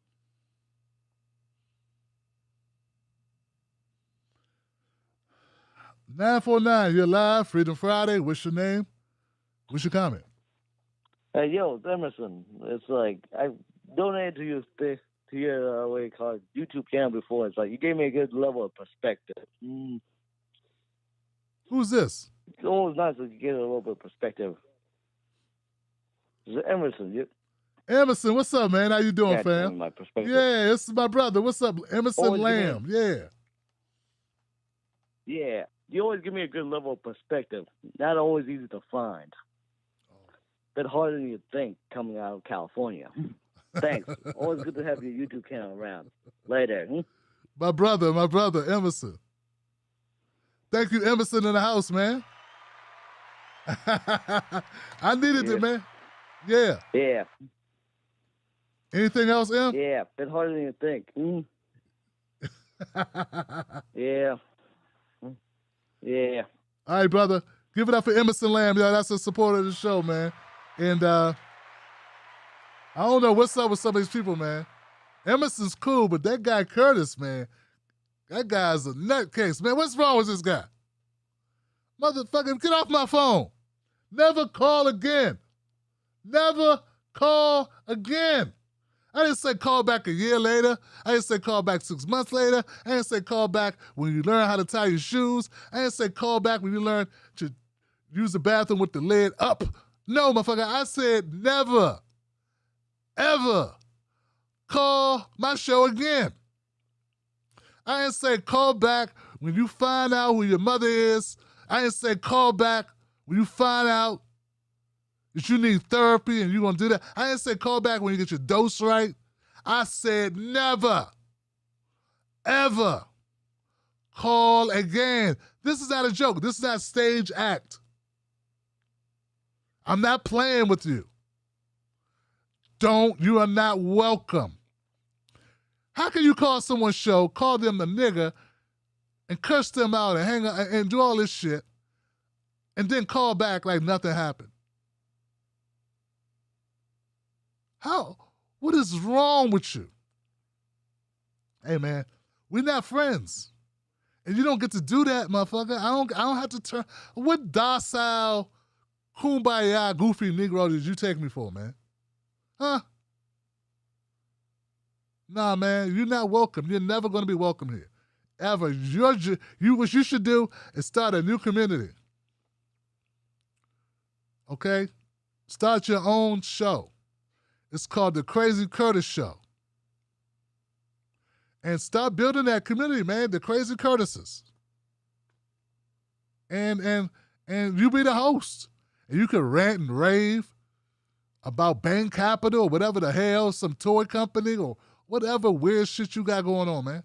Speaker 1: 949, you're live. Freedom Friday. What's your name? What's your comment?
Speaker 6: Hey, yo, it's Emerson. It's like, I donated to your what you call it, YouTube channel before. It's like, you gave me a good level of perspective.
Speaker 1: Who's this?
Speaker 6: It's always nice to get a little bit of perspective. It's Emerson.
Speaker 1: Emerson, what's up, man? How you doing,
Speaker 6: Yeah,
Speaker 1: fam?
Speaker 6: my perspective.
Speaker 1: Yeah, this is my brother. What's up? Emerson
Speaker 6: Always
Speaker 1: Lamb. Yeah.
Speaker 6: Yeah. You always give me a good level of perspective. Not always easy to find. Bit harder than you think coming out of California. Thanks. Always good to have your YouTube channel around. Later.
Speaker 1: My brother, Emerson. Thank you, Emerson, in the house, man. I needed it, man. Yeah.
Speaker 6: Yeah.
Speaker 1: Anything else, Em?
Speaker 6: Yeah. Bit harder than you think. Yeah. Yeah.
Speaker 1: All right, brother. Give it up for Emerson Lamb. Yeah, that's a supporter of the show, man. And I don't know what's up with some of these people, man. Emerson's cool, but that guy Curtis, man, that guy's a nutcase, man. What's wrong with this guy? Motherfucker, get off my phone. Never call again. Never call again. I didn't say call back a year later. I didn't say call back 6 months later. I didn't say call back when you learn how to tie your shoes. I didn't say call back when you learn to use the bathroom with the lid up. No, motherfucker, I said never, ever call my show again. I didn't say call back when you find out who your mother is. I didn't say call back when you find out that you need therapy and you're going to do that. I didn't say call back when you get your dose right. I said never, ever call again. This is not a joke. This is not a stage act. I'm not playing with you. You are not welcome. How can you call someone's show, call them a nigga, and curse them out and hang out and do all this shit, and then call back like nothing happened? How? What is wrong with you? Hey, man, we're not friends. And you don't get to do that, motherfucker. I don't have to turn. What docile, kumbaya, goofy Negro did you take me for, man? Huh? Nah, man, you're not welcome. You're never going to be welcome here. Ever. What you should do is start a new community. Okay? Start your own show. It's called The Crazy Curtis Show. And start building that community, man, the Crazy Curtises. And you be the host. And you can rant and rave about Bain Capital or whatever the hell, some toy company or whatever weird shit you got going on, man.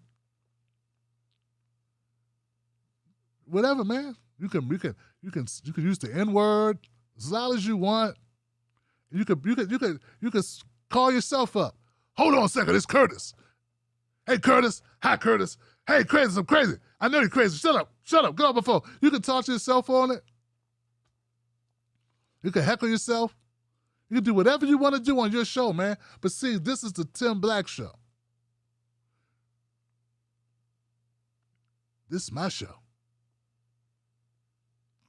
Speaker 1: Whatever, man. You can use the N-word as loud as you want. You could call yourself up. Hold on a second, it's Curtis. Hey, Curtis. Hi, Curtis. Hey, crazy, I'm crazy. I know you're crazy. Shut up. Get off my phone. You can talk to yourself on it. You can heckle yourself. You can do whatever you want to do on your show, man. But see, this is the Tim Black Show. This is my show.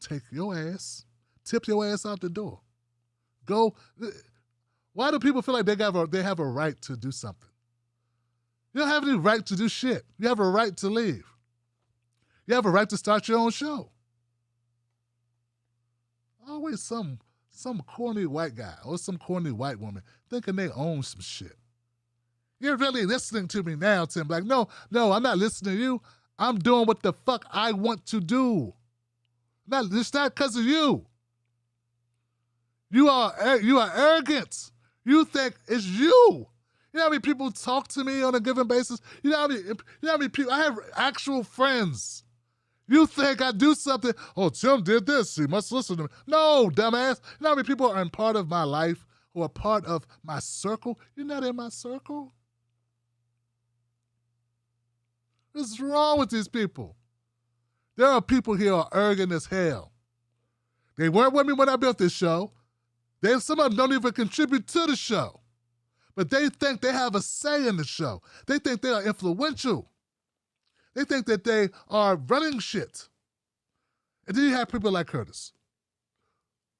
Speaker 1: Take your ass, tip your ass out the door. Go. Why do people feel like they have a right to do something? You don't have any right to do shit. You have a right to leave. You have a right to start your own show. Always some corny white guy or some corny white woman thinking they own some shit. You're really listening to me now, Tim Black. No, I'm not listening to you. I'm doing what the fuck I want to do. It's not because of you. You are arrogant. You think it's you. You know how many people talk to me on a given basis? You know how many people, I have actual friends. You think I do something, oh, Tim did this, he must listen to me. No, dumbass. You know how many people are in part of my life who are part of my circle? You're not in my circle. What's wrong with these people? There are people here who are arrogant as hell. They weren't with me when I built this show. Some of them don't even contribute to the show. But they think they have a say in the show. They think they are influential. They think that they are running shit. And then you have people like Curtis,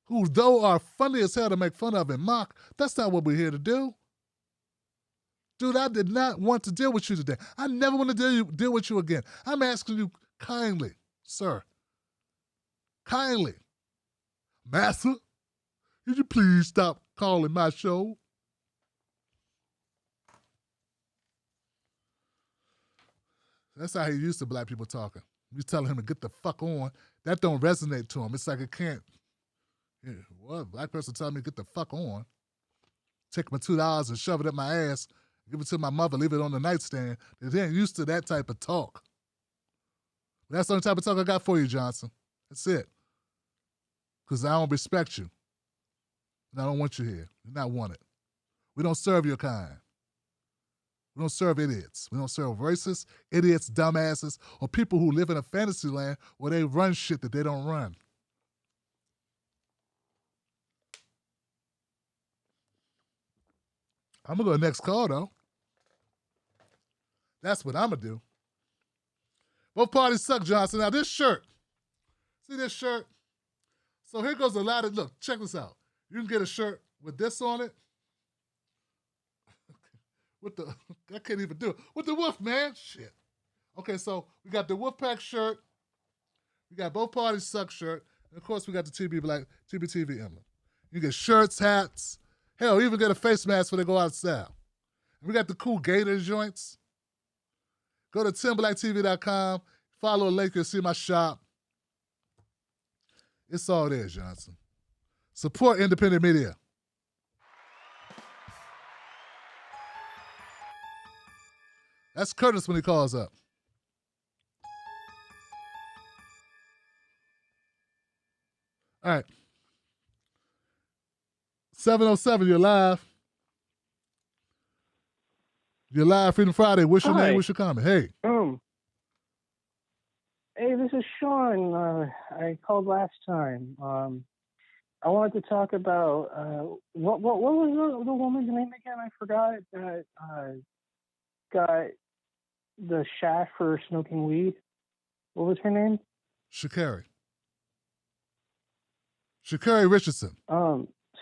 Speaker 1: who though are funny as hell to make fun of and mock, that's not what we're here to do. Dude, I did not want to deal with you today. I never want to deal with you again. I'm asking you kindly, sir, kindly, Master, could you please stop calling my show? That's how he used to black people talking. You telling him to get the fuck on. That don't resonate to him. It's like it can't. Yeah, what? Black person telling me to get the fuck on. Take my $2 and shove it up my ass Give it to my mother, leave it on the nightstand. They ain't used to that type of talk. That's the only type of talk I got for you, Johnson. That's it. Because I don't respect you. And I don't want you here. You're not wanted. We don't serve your kind. We don't serve idiots. We don't serve racists, idiots, dumbasses, or people who live in a fantasy land where they run shit that they don't run. I'm going to go next call, though. That's what I'm going to do. Both parties suck, Johnson. Now, this shirt. See this shirt? So here goes a lot of, look, check this out. You can get a shirt with this on it. I can't even do it. With the Wolf, man. Shit. Okay, so we got the Wolfpack shirt. We got Both Parties Suck shirt. And, of course, we got the TBTV emblem. You get shirts, hats. Hell, even get a face mask when they go outside. And we got the cool Gator joints. Go to TimBlackTV.com. Follow a link. You'll see my shop. It's all there, Johnson. Support independent media. That's Curtis when he calls up. All right. 707, you're live. You're live, Freedom Friday. What's your name? What's your comment? Hey.
Speaker 7: Hey, this is Sean. I called last time. I wanted to talk about what was the woman's name again? I forgot. That got the shaft for smoking weed. What was her name?
Speaker 1: Shacarri Richardson.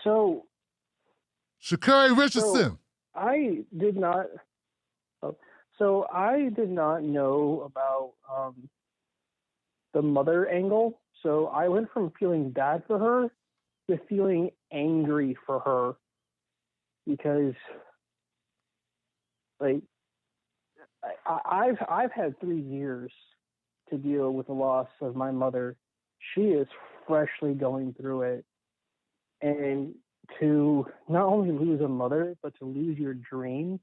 Speaker 7: So
Speaker 1: Shacarri Richardson.
Speaker 7: I did not. So I did not know about the mother angle. So I went from feeling bad for her to feeling angry for her because, like, I've had 3 years to deal with the loss of my mother. She is freshly going through it, and to not only lose a mother but to lose your dream.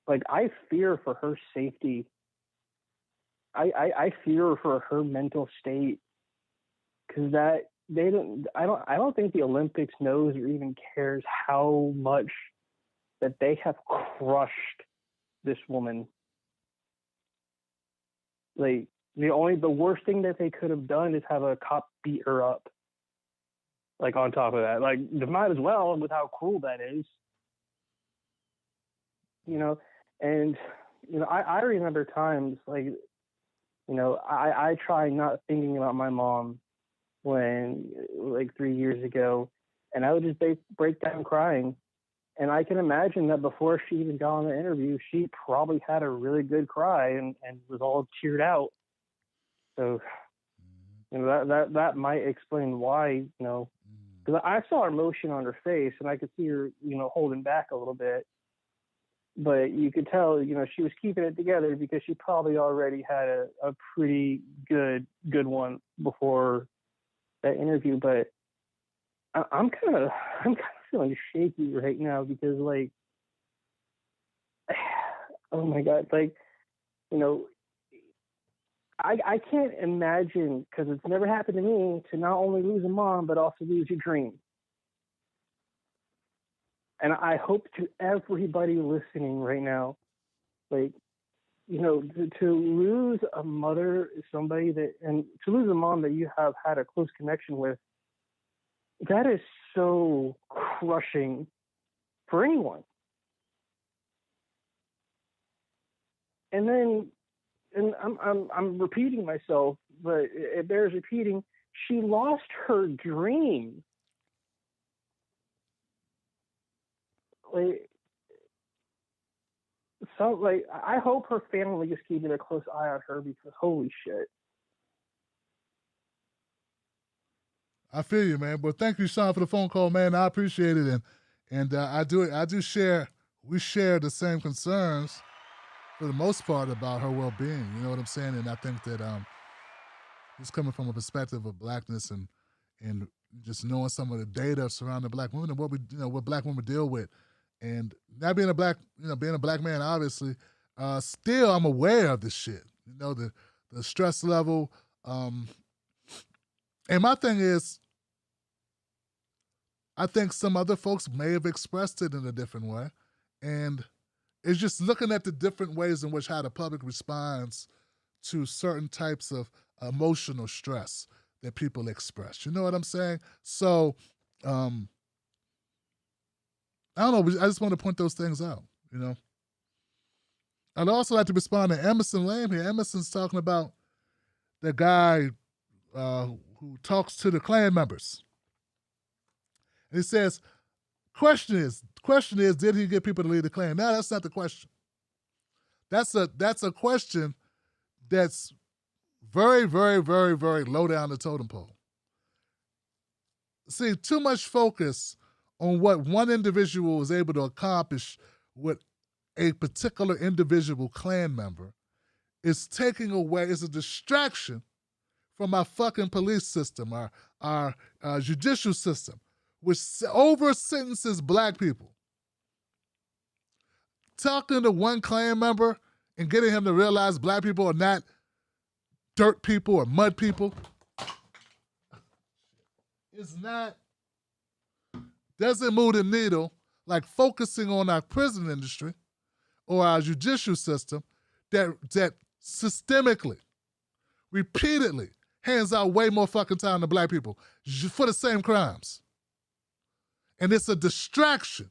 Speaker 7: Like, I fear for her safety. I fear for her mental state because I don't think the Olympics knows or even cares how much that they have crushed this woman. Like, the worst thing that they could have done is have a cop beat her up. Like, on top of that, like, they might as well with how cruel that is. And I remember times like, I try not thinking about my mom when, like, 3 years ago, and I would just break down crying. And I can imagine that before she even got on the interview, she probably had a really good cry and was all teared out. So, that might explain why, because I saw emotion on her face and I could see her, holding back a little bit. But you could tell, she was keeping it together because she probably already had a pretty good one before that interview. But I'm kind of feeling shaky right now because, like, oh my God, like, I can't imagine, because it's never happened to me, to not only lose a mom but also lose your dream. And I hope to everybody listening right now, like, to lose a mother, somebody and to lose a mom that you have had a close connection with, that is so crushing for anyone. And I'm repeating myself, but it bears repeating. She lost her dream. I hope her family is keeping a close eye on her because holy shit.
Speaker 1: I feel you, man. But thank you, Sean, for the phone call, man. I appreciate it, and we share the same concerns for the most part about her well-being. You know what I'm saying? And I think that just coming from a perspective of blackness and just knowing some of the data surrounding black women and what black women deal with And not being a black, being a black man, obviously, still I'm aware of this shit. The stress level. And my thing is, I think some other folks may have expressed it in a different way. And it's just looking at the different ways in which how the public responds to certain types of emotional stress that people express. You know what I'm saying? So, I don't know. I just want to point those things out, I'd also like to respond to Emerson Lamb here. Emerson's talking about the guy who talks to the Klan members. And he says, question is, did he get people to leave the Klan? No, that's not the question. That's a question that's very, very, very, very low down the totem pole. See, too much focus on what one individual was able to accomplish with a particular individual Klan member is taking away, is a distraction from our fucking police system, our judicial system, which over-sentences black people. Talking to one Klan member and getting him to realize black people are not dirt people or mud people doesn't move the needle like focusing on our prison industry or our judicial system that systemically, repeatedly hands out way more fucking time to black people for the same crimes. And it's a distraction.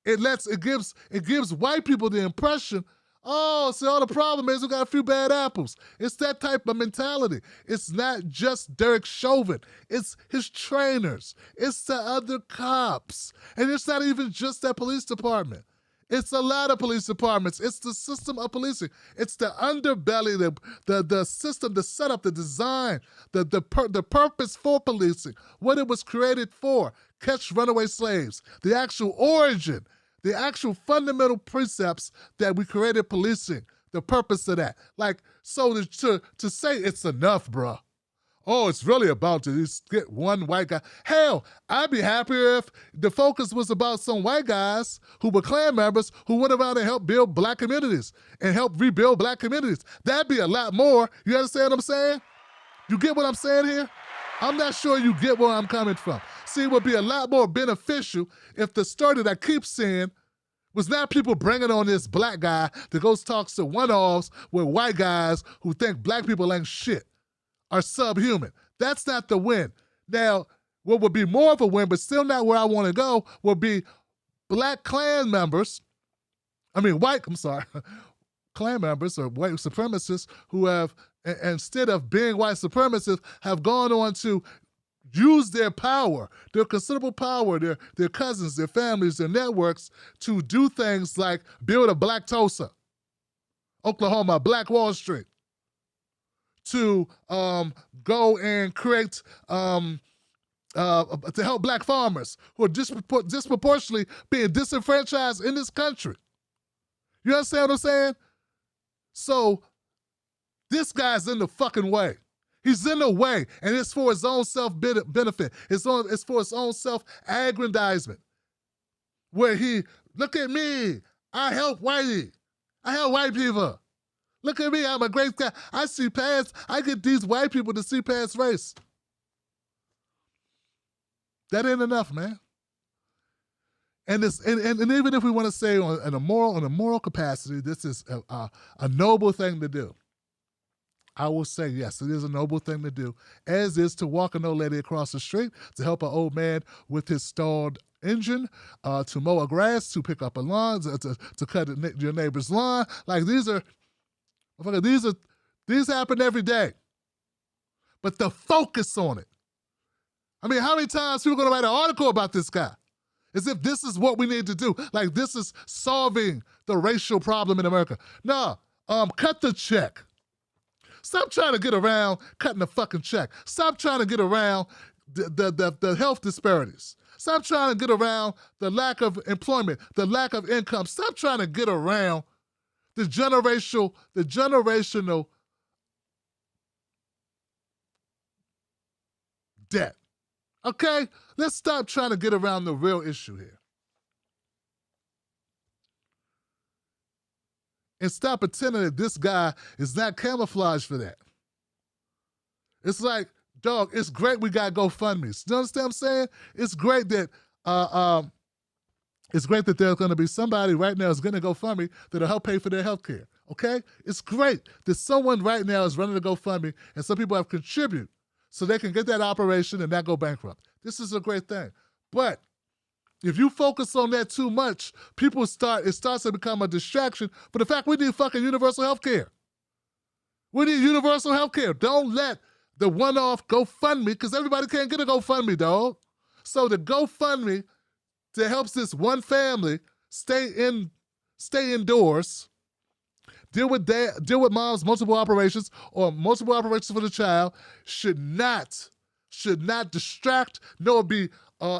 Speaker 1: It gives white people the impression, all the problem is we got a few bad apples. It's that type of mentality. It's not just Derek Chauvin. It's his trainers. It's the other cops. And it's not even just that police department. It's a lot of police departments. It's the system of policing. It's the underbelly, the system, the setup, the design, the purpose for policing, what it was created for. Catch runaway slaves, the actual origin, the actual fundamental precepts that we created policing, the purpose of that. So to say it's enough, bruh. Oh, it's really about to just get one white guy. Hell, I'd be happier if the focus was about some white guys who were Klan members who went around and helped build black communities and help rebuild black communities. That'd be a lot more. You understand what I'm saying? You get what I'm saying here? I'm not sure you get where I'm coming from. See, it would be a lot more beneficial if the story that I keep seeing was not people bringing on this black guy that goes talks to one-offs with white guys who think black people ain't shit, are subhuman. That's not the win. Now, what would be more of a win, but still not where I want to go, would be black Klan members, Klan members or white supremacists who have, instead of being white supremacists, have gone on to use their power, their considerable power, their cousins, their families, their networks, to do things like build a black Tulsa, Oklahoma, Black Wall Street, to go and create, to help black farmers who are disproportionately being disenfranchised in this country. You understand what I'm saying? So this guy's in the fucking way. He's in the way, and it's for his own self-benefit. It's for his own self-aggrandizement. Where look at me, I help whitey. I help white people. Look at me, I'm a great guy. I get these white people to see past race. That ain't enough, man. And even if we want to say on a moral capacity, this is a noble thing to do. I will say, yes, it is a noble thing to do, as is to walk an old lady across the street, to help an old man with his stalled engine, to mow a grass, to pick up a lawn, to cut your neighbor's lawn. These happen every day. But the focus on it. How many times people are going to write an article about this guy? As if this is what we need to do. Like this is solving the racial problem in America. No, cut the check. Stop trying to get around cutting the fucking check. Stop trying to get around the health disparities. Stop trying to get around the lack of employment, the lack of income. Stop trying to get around the generational debt. Okay? Let's stop trying to get around the real issue here. and stop pretending that this guy is not camouflaged for that. It's like, dog, it's great we got GoFundMes. You understand what I'm saying? It's great that there's going to be somebody right now who's going to GoFundMe that'll help pay for their health care. Okay? It's great that someone right now is running a GoFundMe and some people have contributed so they can get that operation and not go bankrupt. This is a great thing. But if you focus on that too much, it starts to become a distraction for the fact we need fucking universal health care. We need universal health care. Don't let the one-off GoFundMe, because everybody can't get a GoFundMe, dog. So the GoFundMe that helps this one family stay indoors, deal with mom's multiple operations or multiple operations for the child should not distract nor be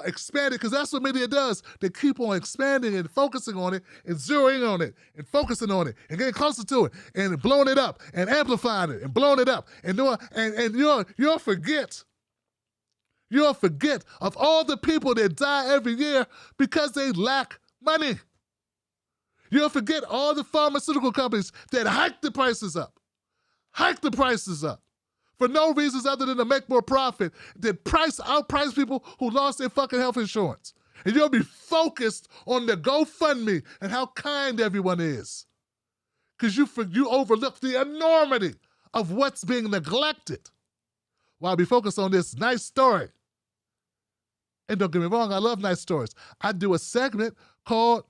Speaker 1: expanded, because that's what media does. They keep on expanding and focusing on it and zeroing on it and focusing on it and getting closer to it and blowing it up and amplifying it and blowing it up and you'll forget of all the people that die every year because they lack money. You'll forget all the pharmaceutical companies that hike the prices up for no reasons other than to make more profit, that outprice people who lost their fucking health insurance. And you'll be focused on the GoFundMe and how kind everyone is. Because you overlook the enormity of what's being neglected while we focus on this nice story. And don't get me wrong, I love nice stories. I do a segment called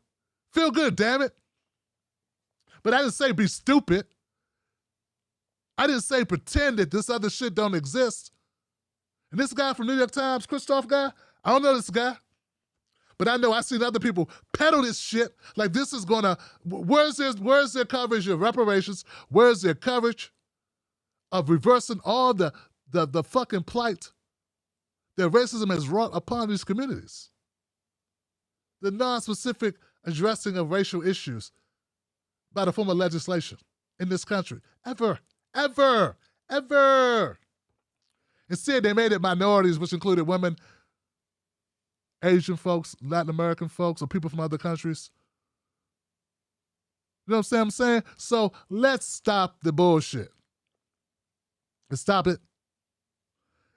Speaker 1: Feel Good, damn it. But I didn't say be stupid. I didn't say pretend that this other shit don't exist. And this guy from New York Times, Christoph guy, I don't know this guy. But I know I've seen other people peddle this shit like this is gonna, where's their coverage of reparations? Where's their coverage of reversing all the fucking plight that racism has wrought upon these communities? The non-specific addressing of racial issues by the form of legislation in this country. Ever. Instead, they made it minorities, which included women, Asian folks, Latin American folks, or people from other countries. You know what I'm saying? So let's stop the bullshit. Let's stop it.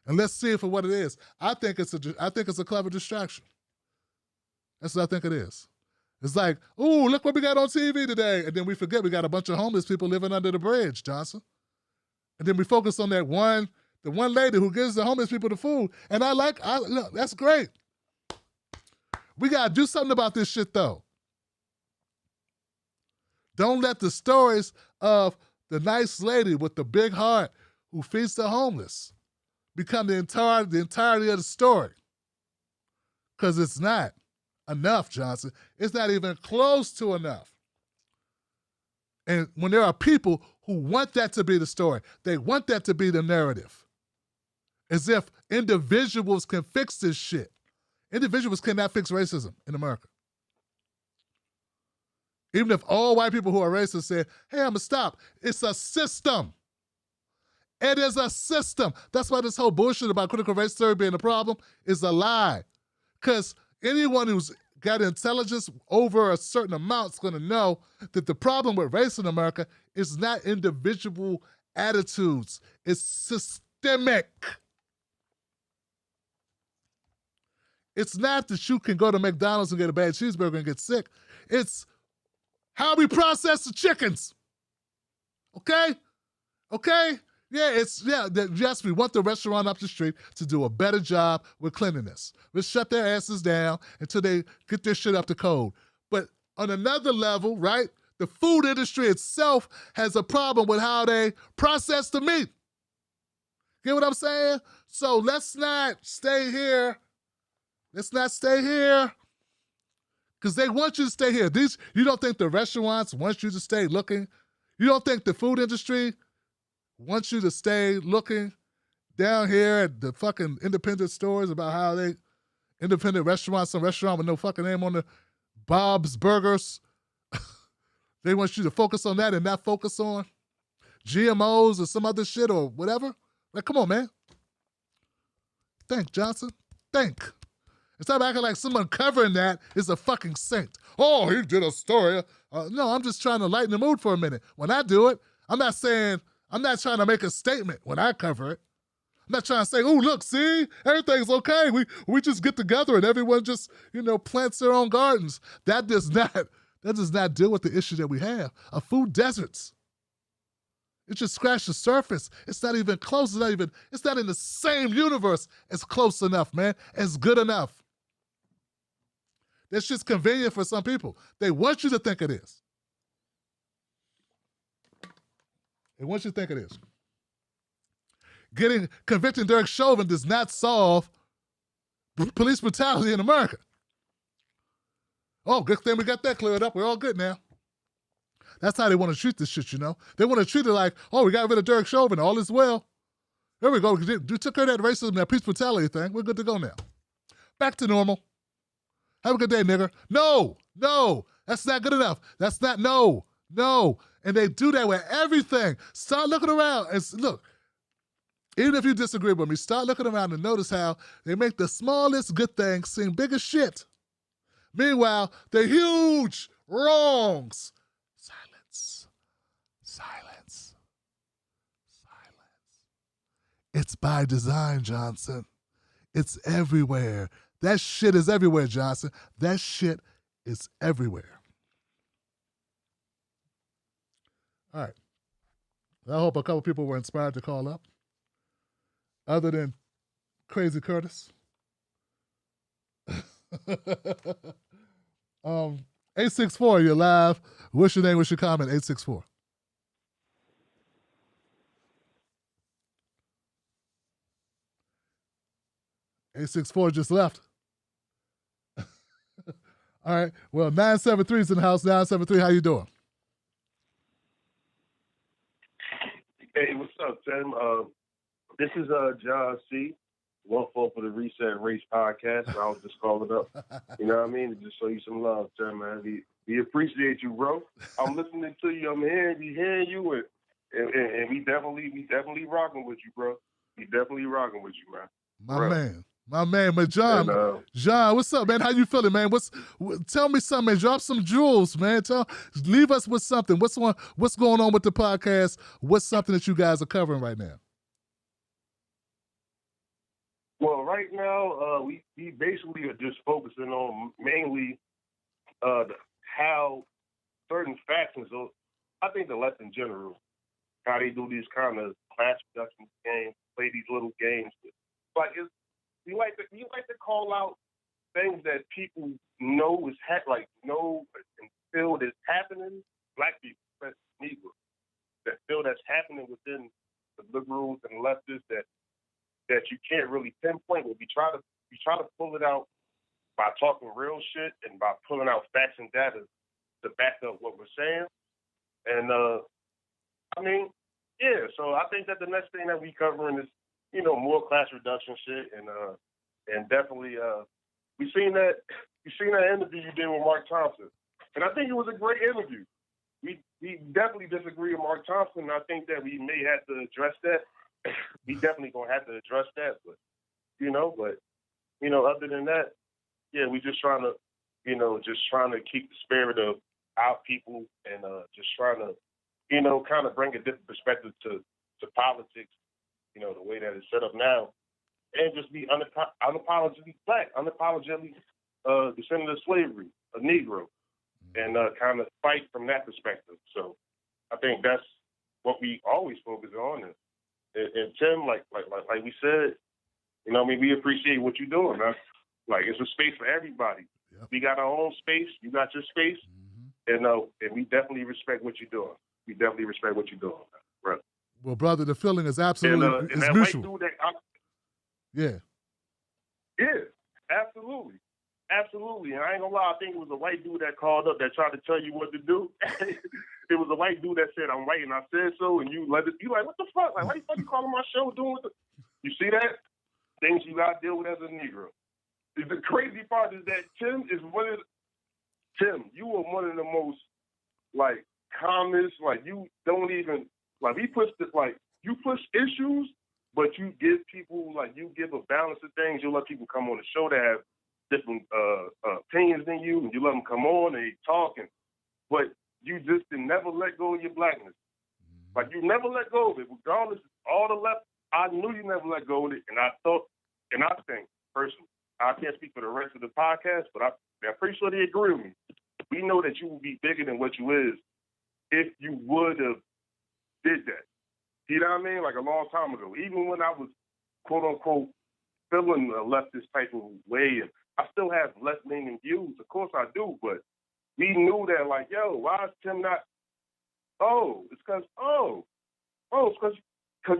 Speaker 1: And let's see it for what it is. I think it's a clever distraction. That's what I think it is. It's like, ooh, look what we got on TV today. And then we forget we got a bunch of homeless people living under the bridge, Johnson. And then we focus on the one lady who gives the homeless people the food. And look, that's great. We got to do something about this shit, though. Don't let the stories of the nice lady with the big heart who feeds the homeless become the entirety of the story. Because it's not enough, Johnson. It's not even close to enough. And when there are people who want that to be the story, they want that to be the narrative. As if individuals can fix this shit. Individuals cannot fix racism in America. Even if all white people who are racist say, hey, I'm gonna stop. It's a system. It is a system. That's why this whole bullshit about critical race theory being a problem is a lie. Because anyone who's got intelligence over a certain amount is going to know that the problem with race in America is not individual attitudes. It's systemic. It's not that you can go to McDonald's and get a bad cheeseburger and get sick. It's how we process the chickens. Okay? Yes, we want the restaurant up the street to do a better job with cleanliness. Let's shut their asses down until they get their shit up to code. But on another level, right, the food industry itself has a problem with how they process the meat. Get what I'm saying? So let's not stay here. Because they want you to stay here. You don't think the restaurants want you to stay looking? You don't think the food industry wants you to stay looking down here at the fucking independent stores about how they independent restaurants, some restaurant with no fucking name on the Bob's Burgers. They want you to focus on that and not focus on GMOs or some other shit or whatever. Like, come on, man. Think, Johnson. Think. Instead of acting like someone covering that is a fucking saint. Oh, he did a story. No, I'm just trying to lighten the mood for a minute. When I do it, I'm not trying to make a statement when I cover it. I'm not trying to say, oh, look, see, everything's okay. We just get together and everyone just, plants their own gardens. That does not deal with the issue that we have of food deserts. It just scratched the surface. It's not even close. It's not in the same universe as close enough, man, as good enough. That's just convenient for some people. They want you to think it is. They want you to think it is. Convicting Derek Chauvin does not solve police brutality in America. Oh, good thing we got that cleared up. We're all good now. That's how they want to treat this shit, They want to treat it like, oh, we got rid of Derek Chauvin. All is well. There we go. We took care of that racism, that police brutality thing. We're good to go now. Back to normal. Have a good day, nigger. No. That's not good enough. That's not, no. And they do that with everything. Start looking around and look. Even if you disagree with me, start looking around and notice how they make the smallest good things seem big as shit. Meanwhile, the huge wrongs. Silence. It's by design, Johnson. It's everywhere. That shit is everywhere, Johnson. That shit is everywhere. All right. I hope a couple people were inspired to call up. Other than Crazy Curtis. 864, you're live. What's your name? What's your comment? 864. $864 just left. All right. Well, 973 is in the house. 973, how you doing?
Speaker 8: Hey, what's up, Tim? This is John C. One for the Reset Race podcast. I was just calling up. You know what I mean? To just show you some love, Tim, man. We appreciate you, bro. I'm listening to you. I'm hearing you, and we definitely rocking with you, bro. We definitely rocking with you, man.
Speaker 1: My man, but John, what's up, man? How you feeling, man? Tell me something, man. Drop some jewels, man. Leave us with something. What's going on with the podcast? What's something that you guys are covering right now?
Speaker 8: Well, right now, we basically are just focusing on mainly how certain factions, I think the left in general, how they do these kind of class reduction games, play these little games. Like we like to call out things that people know is know and feel is happening. Black people, especially Negroes, that feel that's happening within the liberals and leftists that you can't really pinpoint. But we try to pull it out by talking real shit and by pulling out facts and data to back up what we're saying. And so I think that the next thing that we covering is, more class reduction shit, and definitely we seen that interview you did with Mark Thompson, and I think it was a great interview. We definitely disagree with Mark Thompson, and I think that we may have to address that. We definitely gonna have to address that, but other than that, yeah, we just trying to keep the spirit of our people and just trying to kind of bring a different perspective to politics. The way that it's set up now, and just be unapologetically black, unapologetically descendant of slavery, a Negro, and kind of fight from that perspective. So I think that's what we always focus on. And Tim, like we said, we appreciate what you're doing, man. Like, it's a space for everybody. Yep. We got our own space. You got your space, and we definitely respect what you're doing. We definitely respect what you're doing, brother.
Speaker 1: Well, brother, the feeling is absolutely
Speaker 8: and that
Speaker 1: mutual.
Speaker 8: White dude
Speaker 1: Yeah, absolutely.
Speaker 8: And I ain't gonna lie, I think it was a white dude that called up that tried to tell you what to do. It was a white dude that said, "I'm white and I said so," and you like, what the fuck? Like, why the fuck you calling my show doing what you see that? Things you gotta deal with as a Negro. The crazy part is that Tim, you are one of the most calmest, you don't even we push you push issues, but you give people you give a balance of things. You let people come on the show that have different opinions than you, and you let them come on and they talking, but you just did never let go of your blackness. Like, you never let go of it, regardless of all the left. I knew you never let go of it, and I think, personally, I can't speak for the rest of the podcast, but I'm pretty sure they agree with me. We know that you will be bigger than what you is if you would have did that. You know what I mean? Like, a long time ago. Even when I was, quote unquote, feeling a leftist type of way, and I still have left-leaning views. Of course I do, but we knew that, like, yo, why is Tim not? It's because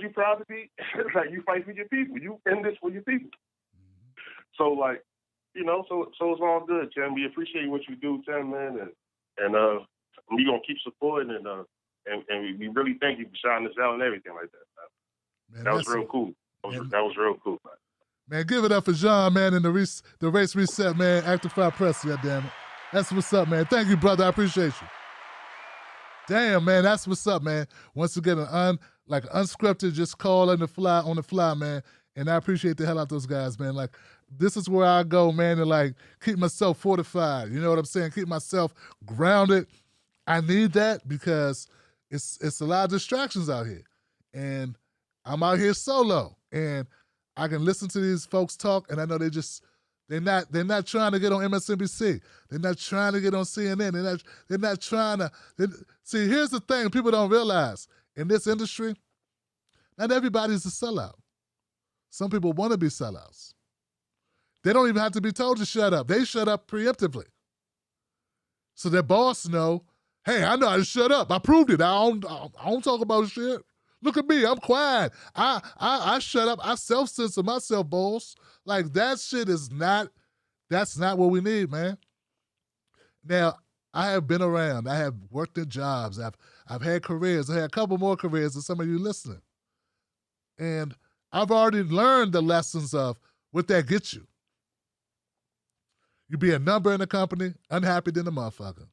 Speaker 8: you proud to be, like, you fight for your people. You in this for your people. So, like, you know, so it's all good, Tim. We appreciate what you do, Tim, man, and we gonna keep supporting, and we really thank you for shouting us out and everything like that, man. That was real cool. That was real cool, man.
Speaker 1: Man, give it up for John, man, and the Race Reset, man. Active Press, goddamn it. That's what's up, man. Thank you, brother. I appreciate you. Damn, man, that's what's up, man. Once again, unscripted, just call on the fly, man. And I appreciate the hell out of those guys, man. Like, this is where I go, man, and like keep myself fortified. You know what I'm saying? Keep myself grounded. I need that because it's a lot of distractions out here. And I'm out here solo. And I can listen to these folks talk, and I know they're not trying to get on MSNBC. They're not trying to get on CNN. They're not trying to. See, here's the thing people don't realize. In this industry, not everybody's a sellout. Some people want to be sellouts. They don't even have to be told to shut up. They shut up preemptively. So their boss know, hey, I know how to shut up. I proved it. I don't talk about shit. Look at me. I'm quiet. I shut up. I self-censor myself, boss. Like, that shit that's not what we need, man. Now, I have been around. I have worked in jobs. I've had careers. I had a couple more careers than some of you listening. And I've already learned the lessons of what that gets you. You be a number in the company, unhappy than a motherfucker.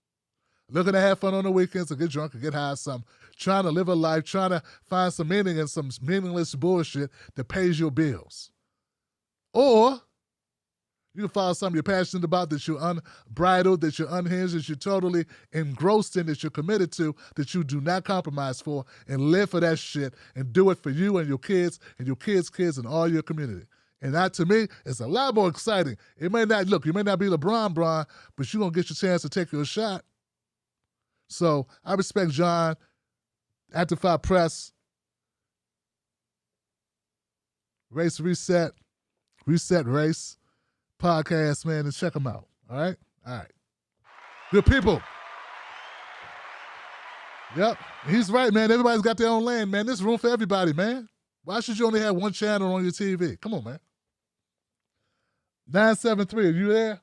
Speaker 1: Looking to have fun on the weekends or get drunk or get high or something. Trying to live a life, trying to find some meaning in some meaningless bullshit that pays your bills. Or you can find something you're passionate about, that you're unbridled, that you're unhinged, that you're totally engrossed in, that you're committed to, that you do not compromise for, and live for that shit and do it for you and your kids' kids and all your community. And that, to me, is a lot more exciting. You may not be LeBron, but you're going to get your chance to take your shot. So I respect John, Active Press, Race Reset Race podcast, man, and check them out. All right? All right. Good people. Yep. He's right, man. Everybody's got their own lane, man. There's room for everybody, man. Why should you only have one channel on your TV? Come on, man. 973, are you there?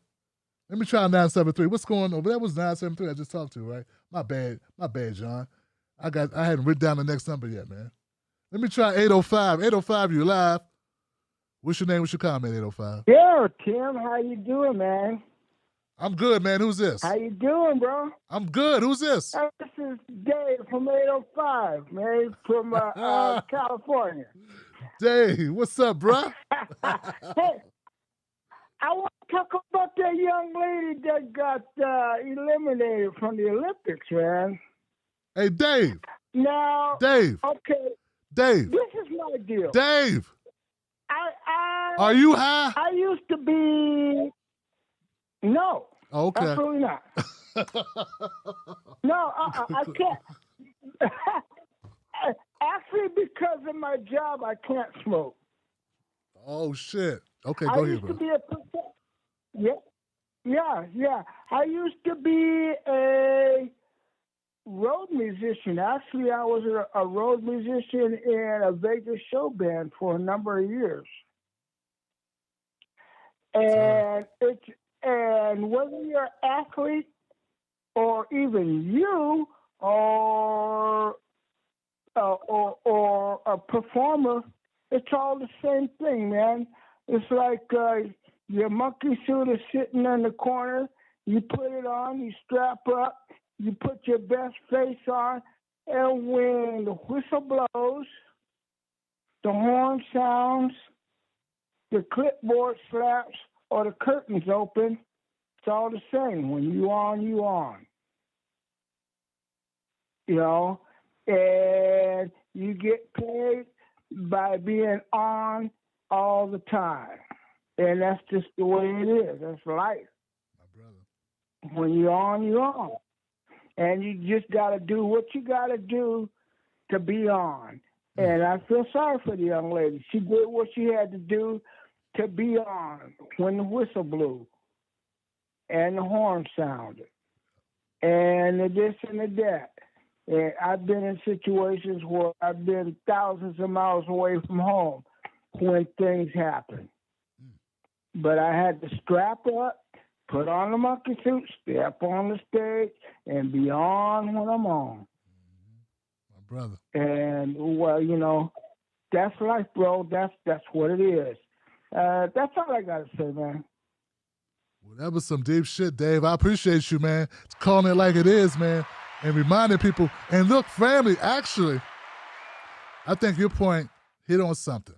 Speaker 1: Let me try 973. What's going on? That was 973 I just talked to, right? My bad, John. I hadn't written down the next number yet, man. Let me try 805. 805, you live. What's your name? What's your comment, 805?
Speaker 9: Yeah, Tim, how you doing, man?
Speaker 1: I'm good, man. Who's this?
Speaker 9: How you doing, bro?
Speaker 1: I'm good. Who's this?
Speaker 9: This is Dave from 805, man, from California.
Speaker 1: Dave, what's up, bro?
Speaker 9: Hey, I want to talk about that young lady that got eliminated from the Olympics, man.
Speaker 1: Hey, Dave.
Speaker 9: Now,
Speaker 1: Dave.
Speaker 9: Okay.
Speaker 1: Dave.
Speaker 9: This is my deal.
Speaker 1: Dave. Are you high?
Speaker 9: I used to be. No.
Speaker 1: Oh, okay.
Speaker 9: Absolutely not. No, I can't. Actually, because of my job, I can't smoke.
Speaker 1: Oh, shit. Okay, go ahead, bro.
Speaker 9: Yeah. I used to be a road musician. Actually, I was a road musician in a Vegas show band for a number of years. And whether you're an athlete or even you or a performer, it's all the same thing, man. It's like your monkey suit is sitting in the corner. You put it on, you strap up, you put your best face on, and when the whistle blows, the horn sounds, the clipboard slaps, or the curtains open, it's all the same. When you on, you on. You know, and you get paid by being on all the time. And that's just the way it is. That's life.
Speaker 1: My brother.
Speaker 9: When you're on, you're on. And you just got to do what you got to do to be on. And I feel sorry for the young lady. She did what she had to do to be on when the whistle blew and the horn sounded and the this and the that. And I've been in situations where I've been thousands of miles away from home when things happen. But I had to strap up, put on the monkey suit, step on the stage, and be on when I'm on.
Speaker 1: My brother.
Speaker 9: And, well, you know, that's life, bro. That's what it is. That's all I got to say, man.
Speaker 1: Well, that was some deep shit, Dave. I appreciate you, man. It's calling it like it is, man, and reminding people. And look, family, actually, I think your point hit on something.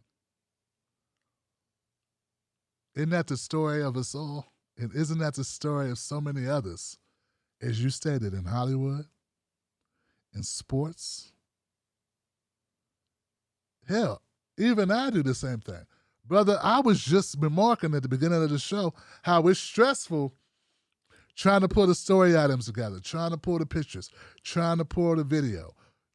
Speaker 1: Isn't that the story of us all? And isn't that the story of so many others, as you stated, in Hollywood, in sports? Hell, even I do the same thing. Brother, I was just remarking at the beginning of the show how it's stressful trying to pull the story items together, trying to pull the pictures, trying to pull the video,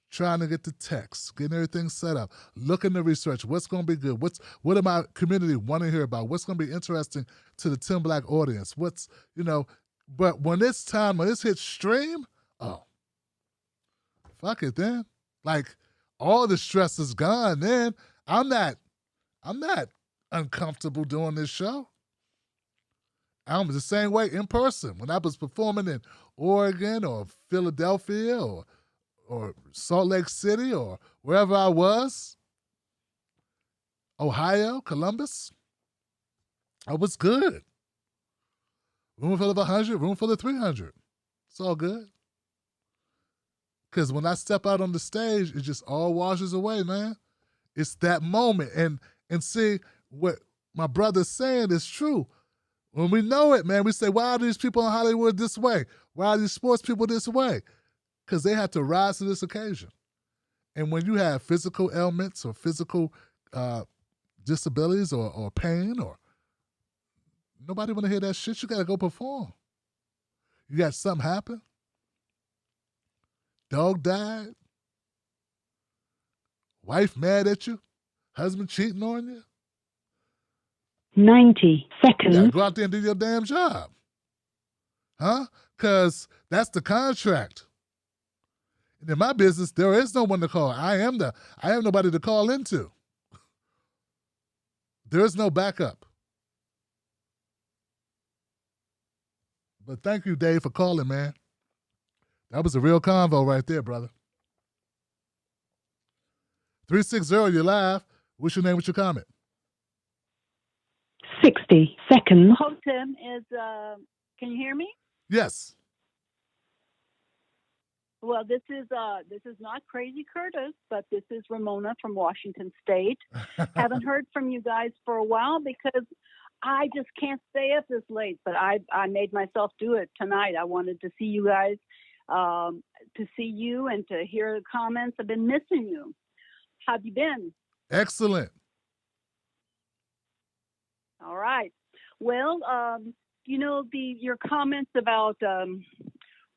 Speaker 1: trying to get the text, getting everything set up, looking to research what's going to be good, what do my community want to hear about, what's going to be interesting to the Tim Black audience, but when it's time, when it's hit stream, oh, fuck it then. Like, all the stress is gone then. I'm not uncomfortable doing this show. I'm the same way in person. When I was performing in Oregon or Philadelphia or Salt Lake City or wherever I was, Ohio, Columbus, I was good. Room full of 100, room full of 300. It's all good. Because when I step out on the stage, it just all washes away, man. It's that moment. And see, what my brother's saying is true. When we know it, man, we say, why are these people in Hollywood this way? Why are these sports people this way? Because they have to rise to this occasion. And when you have physical ailments or physical disabilities or pain, or nobody want to hear that shit, you got to go perform. You got something happen. Dog died. Wife mad at you. Husband cheating on you.
Speaker 10: 90 seconds.
Speaker 1: You gotta go out there and do your damn job. Huh? Because that's the contract. And in my business, there is no one to call. I have nobody to call into. There is no backup. But thank you, Dave, for calling, man. That was a real convo right there, brother. 360, you're live. What's your name? What's your comment?
Speaker 10: 60 seconds.
Speaker 11: Hello, Tim. Can you hear me?
Speaker 1: Yes.
Speaker 11: Well, this is not Crazy Curtis, but this is Ramona from Washington State. Haven't heard from you guys for a while because I just can't stay up this late. But I made myself do it tonight. I wanted to see you guys, to see you and to hear the comments. I've been missing you. How have you been?
Speaker 1: Excellent.
Speaker 11: All right. Well, your comments about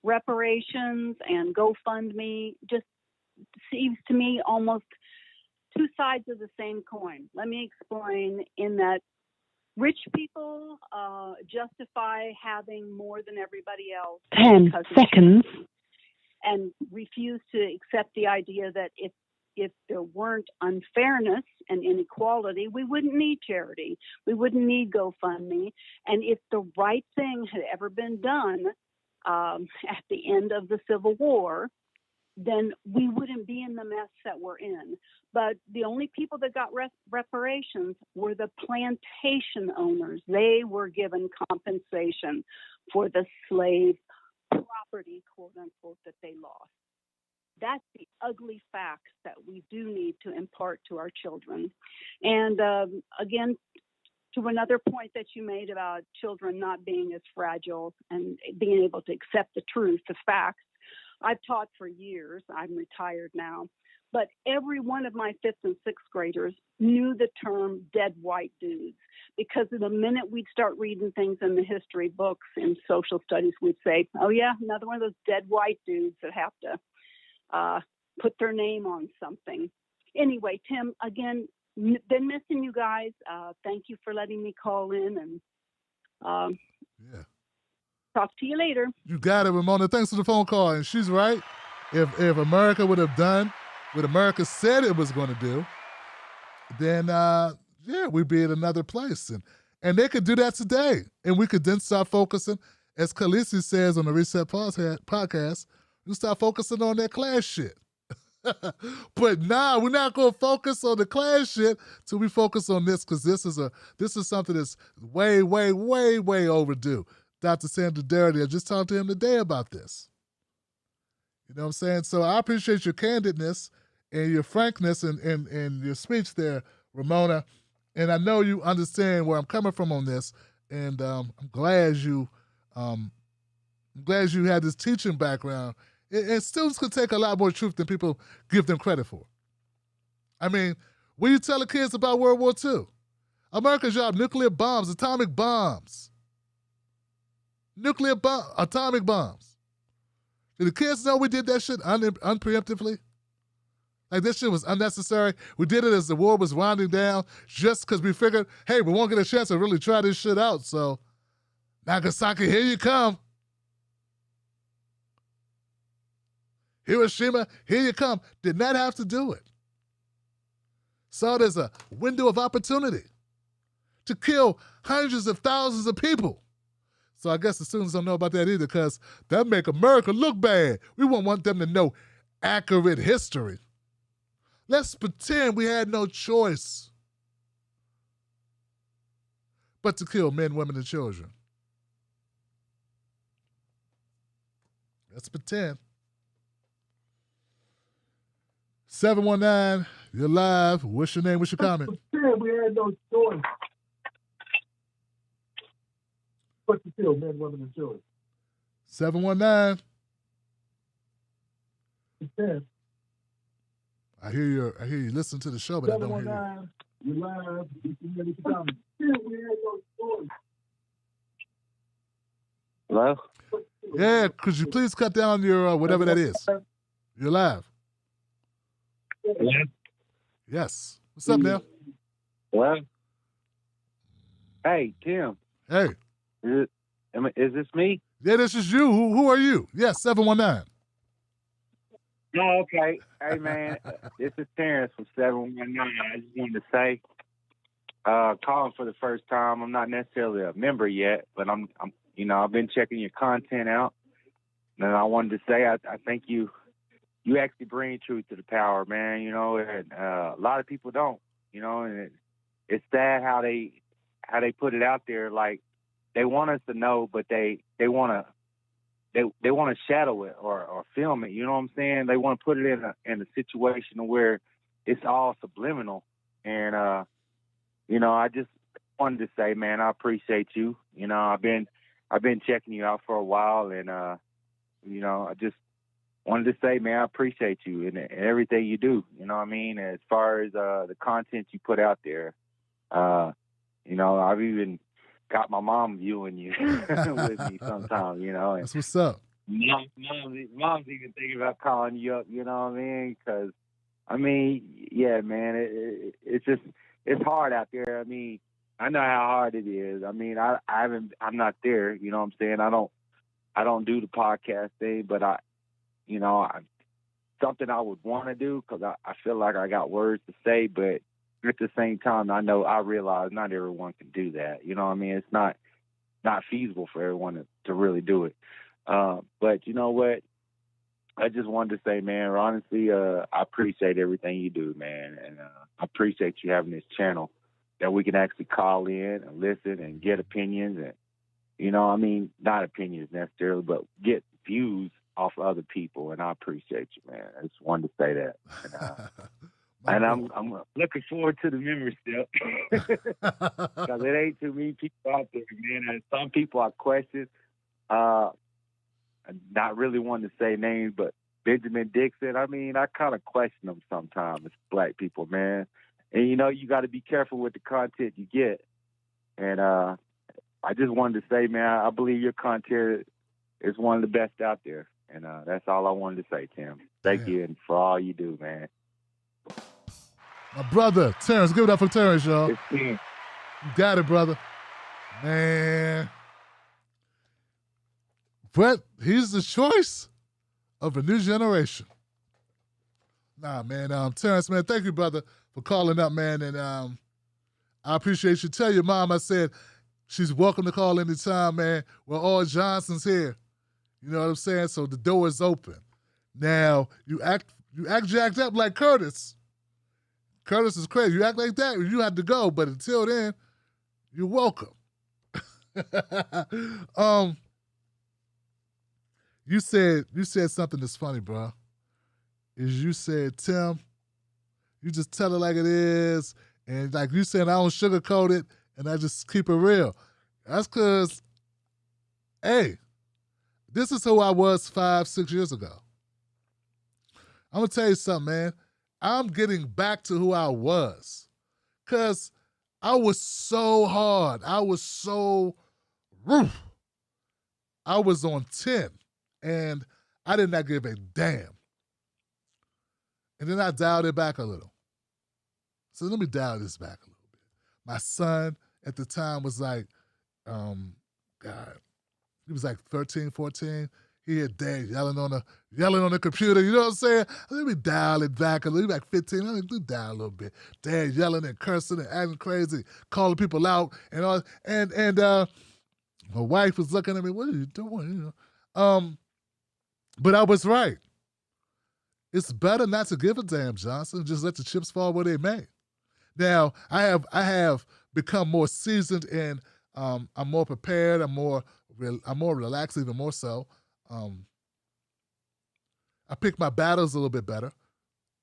Speaker 11: reparations and GoFundMe just seems to me almost two sides of the same coin. Let me explain in that rich people justify having more than everybody else.
Speaker 10: 10 seconds.
Speaker 11: And refuse to accept the idea that if there weren't unfairness and inequality, we wouldn't need charity. We wouldn't need GoFundMe. And if the right thing had ever been done at the end of the Civil War, then we wouldn't be in the mess that we're in. But the only people that got reparations were the plantation owners. They were given compensation for the slave property, quote unquote, that they lost. That's the ugly facts that we do need to impart to our children. And again, to another point that you made about children not being as fragile and being able to accept the truth, the facts. I've taught for years. I'm retired now. But every one of my 5th and 6th graders knew the term dead white dudes, because the minute we'd start reading things in the history books in social studies, we'd say, oh, yeah, another one of those dead white dudes that have to put their name on something. Anyway, Tim, again, been missing you guys. Thank you for letting me call in, and talk to you later.
Speaker 1: You got it, Ramona. Thanks for the phone call. And she's right. If America would have done what America said it was going to do, then we'd be in another place. And they could do that today. And we could then start focusing, as Khaleesi says on the Reset podcast, we start focusing on that class shit. But nah, we're not going to focus on the class shit till we focus on this, because this is something that's way, way, way, way overdue. Dr. Sandra Darity, I just talked to him today about this. You know what I'm saying? So I appreciate your candidness and your frankness and your speech there, Ramona. And I know you understand where I'm coming from on this. And I'm glad you had this teaching background. And students can take a lot more truth than people give them credit for. I mean, what do you tell the kids about World War II? America dropped nuclear bombs, atomic bombs. Atomic bombs. Did the kids know we did that shit unpreemptively? Like, this shit was unnecessary. We did it as the war was winding down, just because we figured, hey, we won't get a chance to really try this shit out. So, Nagasaki, here you come. Hiroshima, here you come. Did not have to do it. Saw it as a window of opportunity to kill hundreds of thousands of people. So I guess the students don't know about that either, because that make America look bad. We won't want them to know accurate history. Let's pretend we had no choice but to kill men, women, and children. Let's pretend. 719, you're live. What's your name? What's your comment?
Speaker 12: We had no choice but to kill men, women, and children.
Speaker 1: 719. I hear you listen to the show, but I don't hear you.
Speaker 12: You're live. We had no choice.
Speaker 6: Hello?
Speaker 1: Yeah, could you please cut down your whatever that is? You're live.
Speaker 12: Hello?
Speaker 1: Yes. What's up, now?
Speaker 13: Well, hey, Tim.
Speaker 1: Hey.
Speaker 13: Is this me?
Speaker 1: Yeah, this is you. Who are you? Yes, 719.
Speaker 13: Oh, okay. Hey, man, this is Terrence from 719. I just wanted to say, calling for the first time. I'm not necessarily a member yet, but I'm I've been checking your content out, and I wanted to say I think you actually bring truth to the power, man. And a lot of people don't. And it's sad how they put it out there. Like, they want us to know, but they want to shadow it or film it. You know what I'm saying? They want to put it in a situation where it's all subliminal. And I just wanted to say, man, I appreciate you. I've been checking you out for a while, and I just wanted to say, man, I appreciate you and everything you do. You know what I mean? As far as the content you put out there, I've even got my mom viewing you with me sometimes, And
Speaker 1: that's what's up.
Speaker 13: Mom's even thinking about calling you up, you know what I mean? Because, yeah, man, it's hard out there. I know how hard it is. I'm not there, you know what I'm saying? I don't do the podcast thing, but something I would want to do, because I feel like I got words to say, but at the same time, I realize not everyone can do that. You know what I mean? It's not feasible for everyone to really do it. But you know what? I just wanted to say, man, honestly, I appreciate everything you do, man. And I appreciate you having this channel that we can actually call in and listen and get opinions. And, not opinions necessarily, but get views off of other people. And I appreciate you, man. I just wanted to say that. And, And I'm looking forward to the membership because it ain't too many people out there, man. And some people I question, not really wanting to say names, but Benjamin Dixon. I mean, I kind of question them sometimes. It's black people, man. And, you know, you got to be careful with the content you get. And I just wanted to say, man, I believe your content is one of the best out there. And that's all I wanted to say, Tim. Thank you and for all you do, man.
Speaker 1: My brother, Terrence. Give it up for Terrence, y'all. You got it, brother. Man. But he's the choice of a new generation. Nah, man. Terrence, man, thank you, brother, for calling up, man. And I appreciate you. Tell your mom I said she's welcome to call anytime, man. We're all Johnsons here. You know what I'm saying? So the door is open. Now, you act jacked up like Curtis. Curtis is crazy. You act like that, you have to go. But until then, you're welcome. You said something that's funny, bro. You said, Tim, you just tell it like it is, and like you said, I don't sugarcoat it, and I just keep it real. That's because, hey, this is who I was 5-6 years ago. I'm gonna tell you something, man. I'm getting back to who I was. Because I was so hard. I was so roof. I was on 10. And I did not give a damn. And then I dialed it back a little. So let me dial this back a little bit. My son at the time was like, God, he was like 13, 14. He had dad yelling on the computer, you know what I'm saying? Let me dial it back a little, like 15, let me dial a little bit. Dad yelling and cursing and acting crazy, calling people out and all. And my wife was looking at me, what are you doing? You know? But I was right. It's better not to give a damn, Johnson. Just let the chips fall where they may. Now, I have become more seasoned and I'm more prepared. I'm more relaxed, even more so. I pick my battles a little bit better.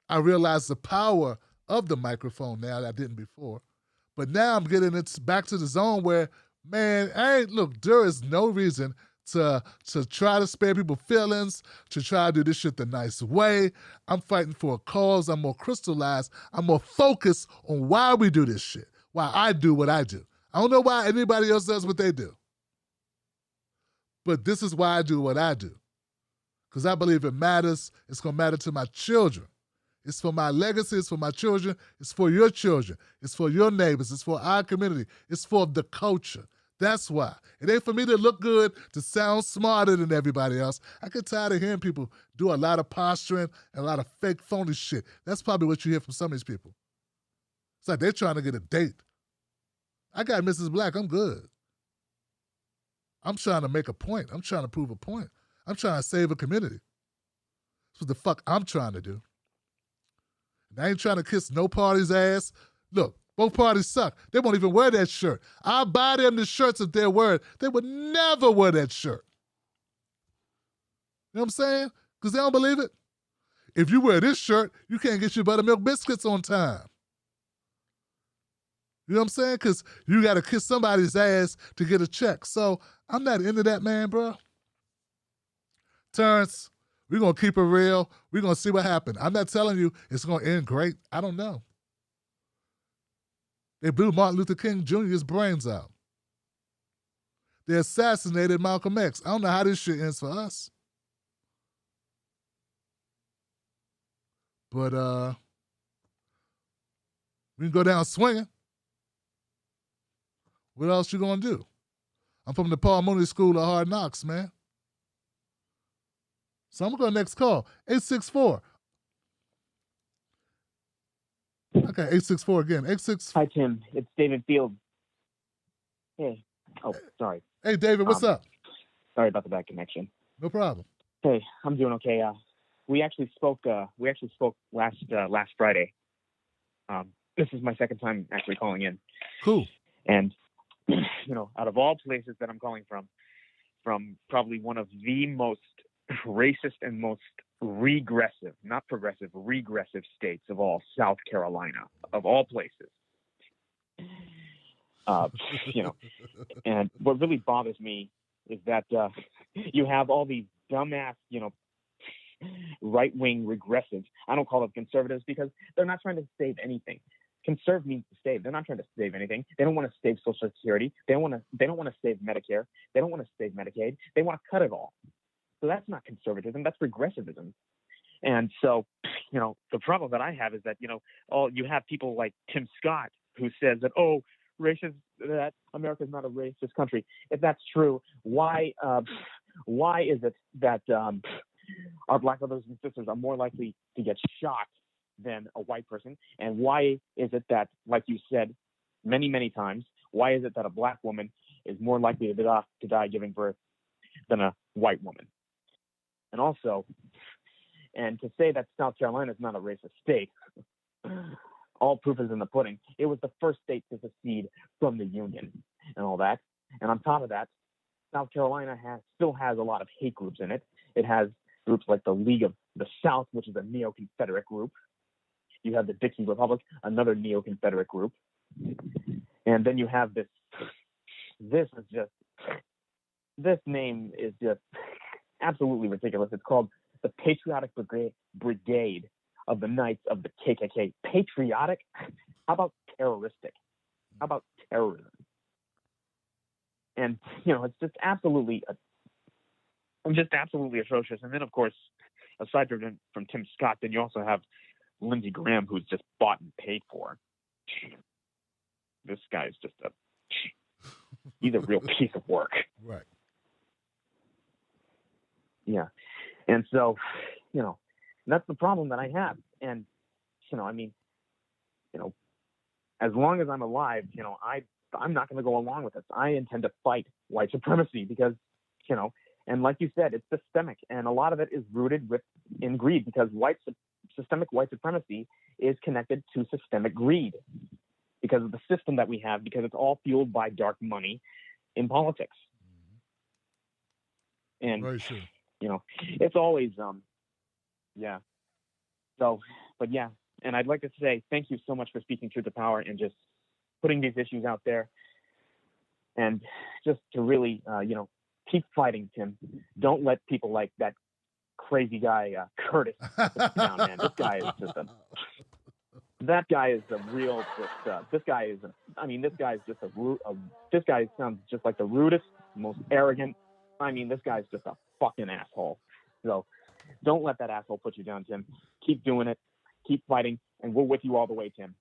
Speaker 1: I realize the power of the microphone now that I didn't before. But now I'm getting it back to the zone where, man, there is no reason to try to spare people's feelings, to try to do this shit the nice way. I'm fighting for a cause. I'm more crystallized. I'm more focused on why we do this shit, why I do what I do. I don't know why anybody else does what they do. But this is why I do what I do. Because I believe it matters. It's going to matter to my children. It's for my legacy. It's for my children. It's for your children. It's for your neighbors. It's for our community. It's for the culture. That's why. It ain't for me to look good, to sound smarter than everybody else. I get tired of hearing people do a lot of posturing and a lot of fake, phony shit. That's probably what you hear from some of these people. It's like they're trying to get a date. I got Mrs. Black. I'm good. I'm trying to make a point. I'm trying to prove a point. I'm trying to save a community. That's what the fuck I'm trying to do. And I ain't trying to kiss no party's ass. Look, both parties suck. They won't even wear that shirt. I'll buy them the shirts if they're wearing. They would never wear that shirt. You know what I'm saying? Because they don't believe it. If you wear this shirt, you can't get your buttermilk biscuits on time. You know what I'm saying? Because you got to kiss somebody's ass to get a check. So I'm not into that, man, bro. Terrence, we're going to keep it real. We're going to see what happens. I'm not telling you it's going to end great. I don't know. They blew Martin Luther King Jr.'s brains out. They assassinated Malcolm X. I don't know how this shit ends for us. But we can go down swinging. What else you gonna do? I'm from the Paul Mooney School of Hard Knocks, man. So I'm gonna go next call. 864. Okay, 864 again. 86.
Speaker 14: Hi, Tim. It's David Field. Hey. Oh, sorry.
Speaker 1: Hey, David, what's up?
Speaker 14: Sorry about the bad connection.
Speaker 1: No problem.
Speaker 14: Hey, I'm doing okay. We actually spoke last Friday. This is my second time actually calling in.
Speaker 1: Cool.
Speaker 14: And out of all places that I'm calling from probably one of the most racist and most regressive, not progressive, regressive states of all, South Carolina, of all places. And what really bothers me is that you have all these dumbass, right-wing regressives. I don't call them conservatives because they're not trying to save anything. Conserve means to save. They're not trying to save anything. They don't want to save Social Security. They don't want to save Medicare. They don't want to save Medicaid. They want to cut it all. So that's not conservatism. That's regressivism. And so, the problem that I have is that, you have people like Tim Scott who says that, that America's not a racist country. If that's true, why is it that our black brothers and sisters are more likely to get shot than a white person? And why is it that, like you said many, many times, why is it that a black woman is more likely to die giving birth than a white woman? And also, and to say that South Carolina is not a racist state, all proof is in the pudding. It was the first state to secede from the Union and all that. And on top of that, South Carolina still has a lot of hate groups in it. It has groups like the League of the South, which is a neo-Confederate group. You have the Dixie Republic, another neo-Confederate group. And then you have this name is just absolutely ridiculous. It's called the Patriotic Brigade of the Knights of the KKK. Patriotic? How about terroristic? How about terrorism? And, it's just absolutely atrocious. And then, of course, aside from Tim Scott, then you also have Lindsey Graham, who's just bought and paid for. This guy is just he's a real piece of work.
Speaker 1: Right.
Speaker 14: Yeah. And so, that's the problem that I have. And, as long as I'm alive, I'm not going to go along with this. I intend to fight white supremacy because, and like you said, it's systemic. And a lot of it is rooted in greed because systemic white supremacy is connected to systemic greed because of the system that we have, because it's all fueled by dark money in politics. And,
Speaker 1: very true.
Speaker 14: It's always, yeah. So, but yeah, and I'd like to say thank you so much for speaking truth to power and just putting these issues out there and just to really, keep fighting, Tim. Don't let people like that crazy guy, Curtis, down, man. This guy is just this guy sounds just like the rudest, most arrogant. This guy's just a fucking asshole. So don't let that asshole put you down, Tim. Keep doing it. Keep fighting. And we're with you all the way, Tim.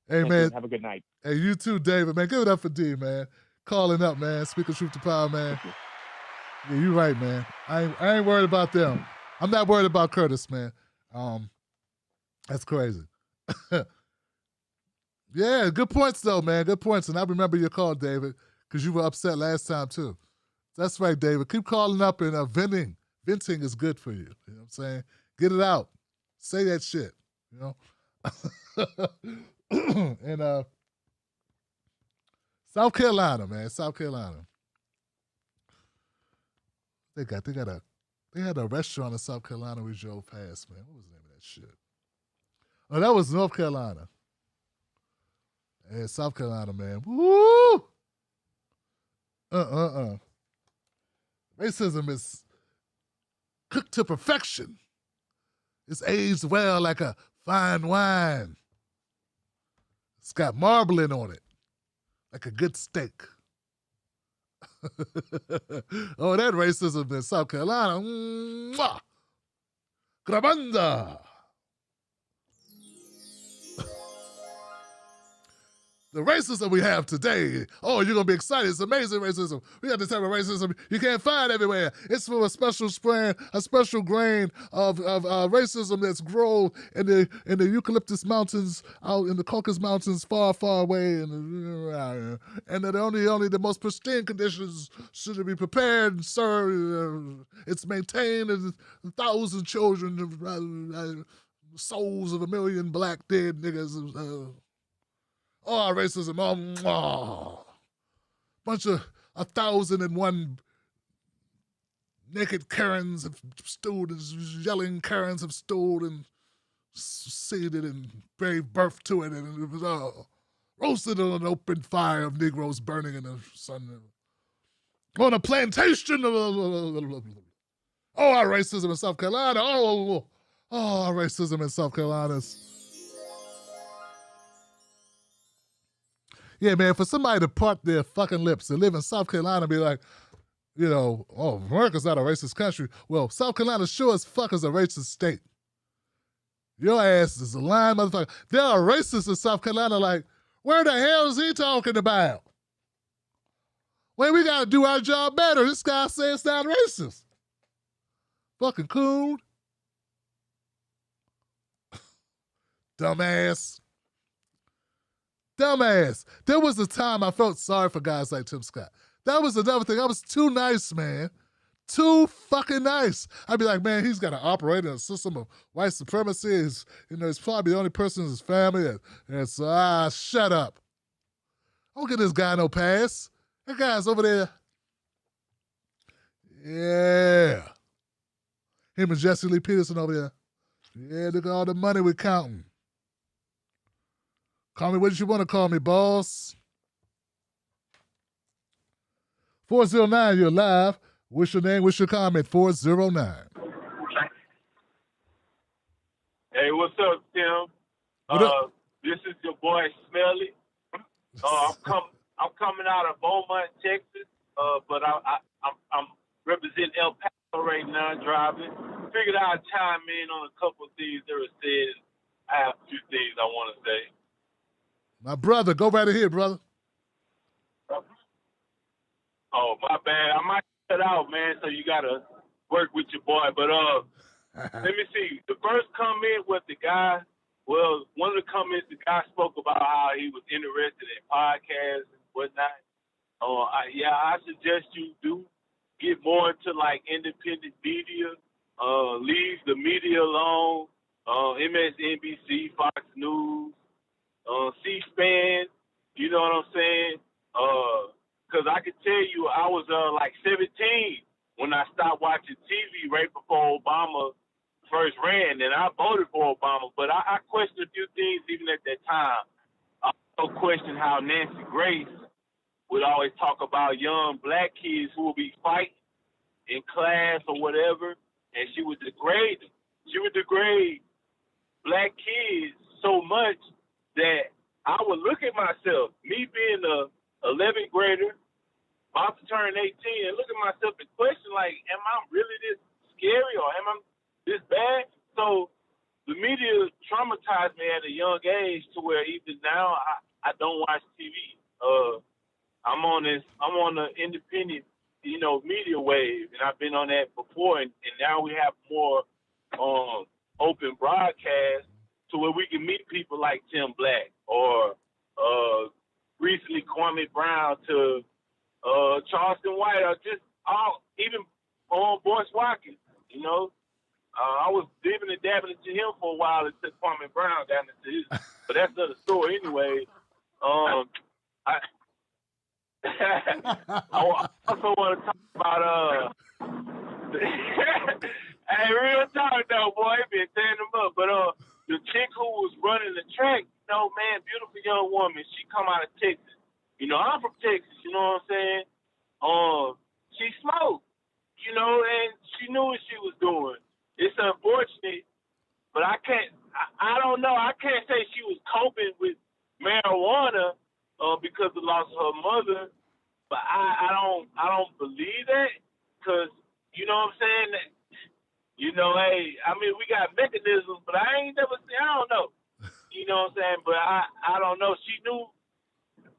Speaker 1: Hey,
Speaker 14: Thank
Speaker 1: man.
Speaker 14: you. Have a good night.
Speaker 1: Hey, you too, David, man. Give it up for D, man. Calling up, man. Speaking truth to power, man. Yeah, you're right, man. I ain't worried about them. I'm not worried about Curtis, man. That's crazy. Yeah, good points, though, man. Good points. And I remember your call, David, because you were upset last time, too. That's right, David. Keep calling up and venting. Venting is good for you. You know what I'm saying? Get it out. Say that shit, And South Carolina, man. South Carolina. They had a restaurant in South Carolina we drove past, man. What was the name of that shit? Oh, that was North Carolina. Yeah, South Carolina, man. Woo! Racism is cooked to perfection. It's aged well like a fine wine. It's got marbling on it, like a good steak. Oh, that racism in South Carolina. Mwah! Grabanda. The racism we have today, oh, you're going to be excited. It's amazing racism. We got this type of racism you can't find everywhere. It's from a special strain, a special grain of racism that's grown in the eucalyptus mountains, out in the Caucasus Mountains, far, far away. And that only the most pristine conditions should be prepared and served. It's maintained and 1,000 children, souls of 1 million black dead niggas. Oh, racism. Bunch of 1,001 naked Karens have stood, and yelling Karens have stood and seeded and gave birth to it, and it was roasted on an open fire of Negroes burning in the sun. On a plantation. Our racism in South Carolina. Our racism in South Carolina. Yeah, man, for somebody to part their fucking lips and live in South Carolina and be like, America's not a racist country. Well, South Carolina sure as fuck is a racist state. Your ass is a lying motherfucker. There are racists in South Carolina like, where the hell is he talking about? Well, we got to do our job better. This guy says it's not racist. Fucking coon. Dumbass. There was a time I felt sorry for guys like Tim Scott. That was another thing. I was too nice, man. Too fucking nice. I'd be like, man, he's got to operate in a system of white supremacy. He's probably the only person in his family. And so, shut up. I don't get this guy no pass. That guy's over there. Yeah. Him and Jesse Lee Peterson over there. Yeah, look at all the money we're counting. Call me what you want to call me, boss. 409, you're live. What's your name? What's your comment? 409.
Speaker 15: Hey, what's up, Tim?
Speaker 1: What up?
Speaker 15: This is your boy Smelly. I'm coming out of Beaumont, Texas, but I'm representing El Paso right now, driving. Figured I'd chime in on a couple of things that were said. I have a few things I want to say.
Speaker 1: My brother, go right ahead, brother.
Speaker 15: Oh, my bad. I might cut out, man, so you got to work with your boy. But let me see. The first comment was the guy, one of the comments, the guy spoke about how he was interested in podcasts and whatnot. I suggest you do get more into, like, independent media. Leave the media alone. MSNBC, Fox News, C-SPAN, you know what I'm saying? Because I can tell you I was like 17 when I stopped watching TV right before Obama first ran, and I voted for Obama. But I questioned a few things even at that time. I also questioned how Nancy Grace would always talk about young black kids who would be fighting in class or whatever, and she would degrade them. She would degrade black kids so much that I would look at myself, me being a 11th grader, about to turn 18, and look at myself and question, like, am I really this scary or am I this bad? So the media traumatized me at a young age to where even now I don't watch TV. I'm on the independent, media wave, and I've been on that before, and now we have more open broadcasts to where we can meet people like Tim Black or recently Kwame Brown to Charleston White, or just even Boyce Watkins, I was dipping and dabbing into him for a while until Kwame Brown got into his, but that's another story anyway. I also want to talk about hey, real talk though, boy, been tearing them up, but the chick who was running the track, beautiful young woman, she come out of Texas. I'm from Texas, you know what I'm saying? She smoked, and she knew what she was doing. It's unfortunate, but I don't know. I can't say she was coping with marijuana because of the loss of her mother, but I don't believe that, because, you know what I'm saying? Hey, we got mechanisms, but I ain't never seen, I don't know. You know what I'm saying? But I don't know. She knew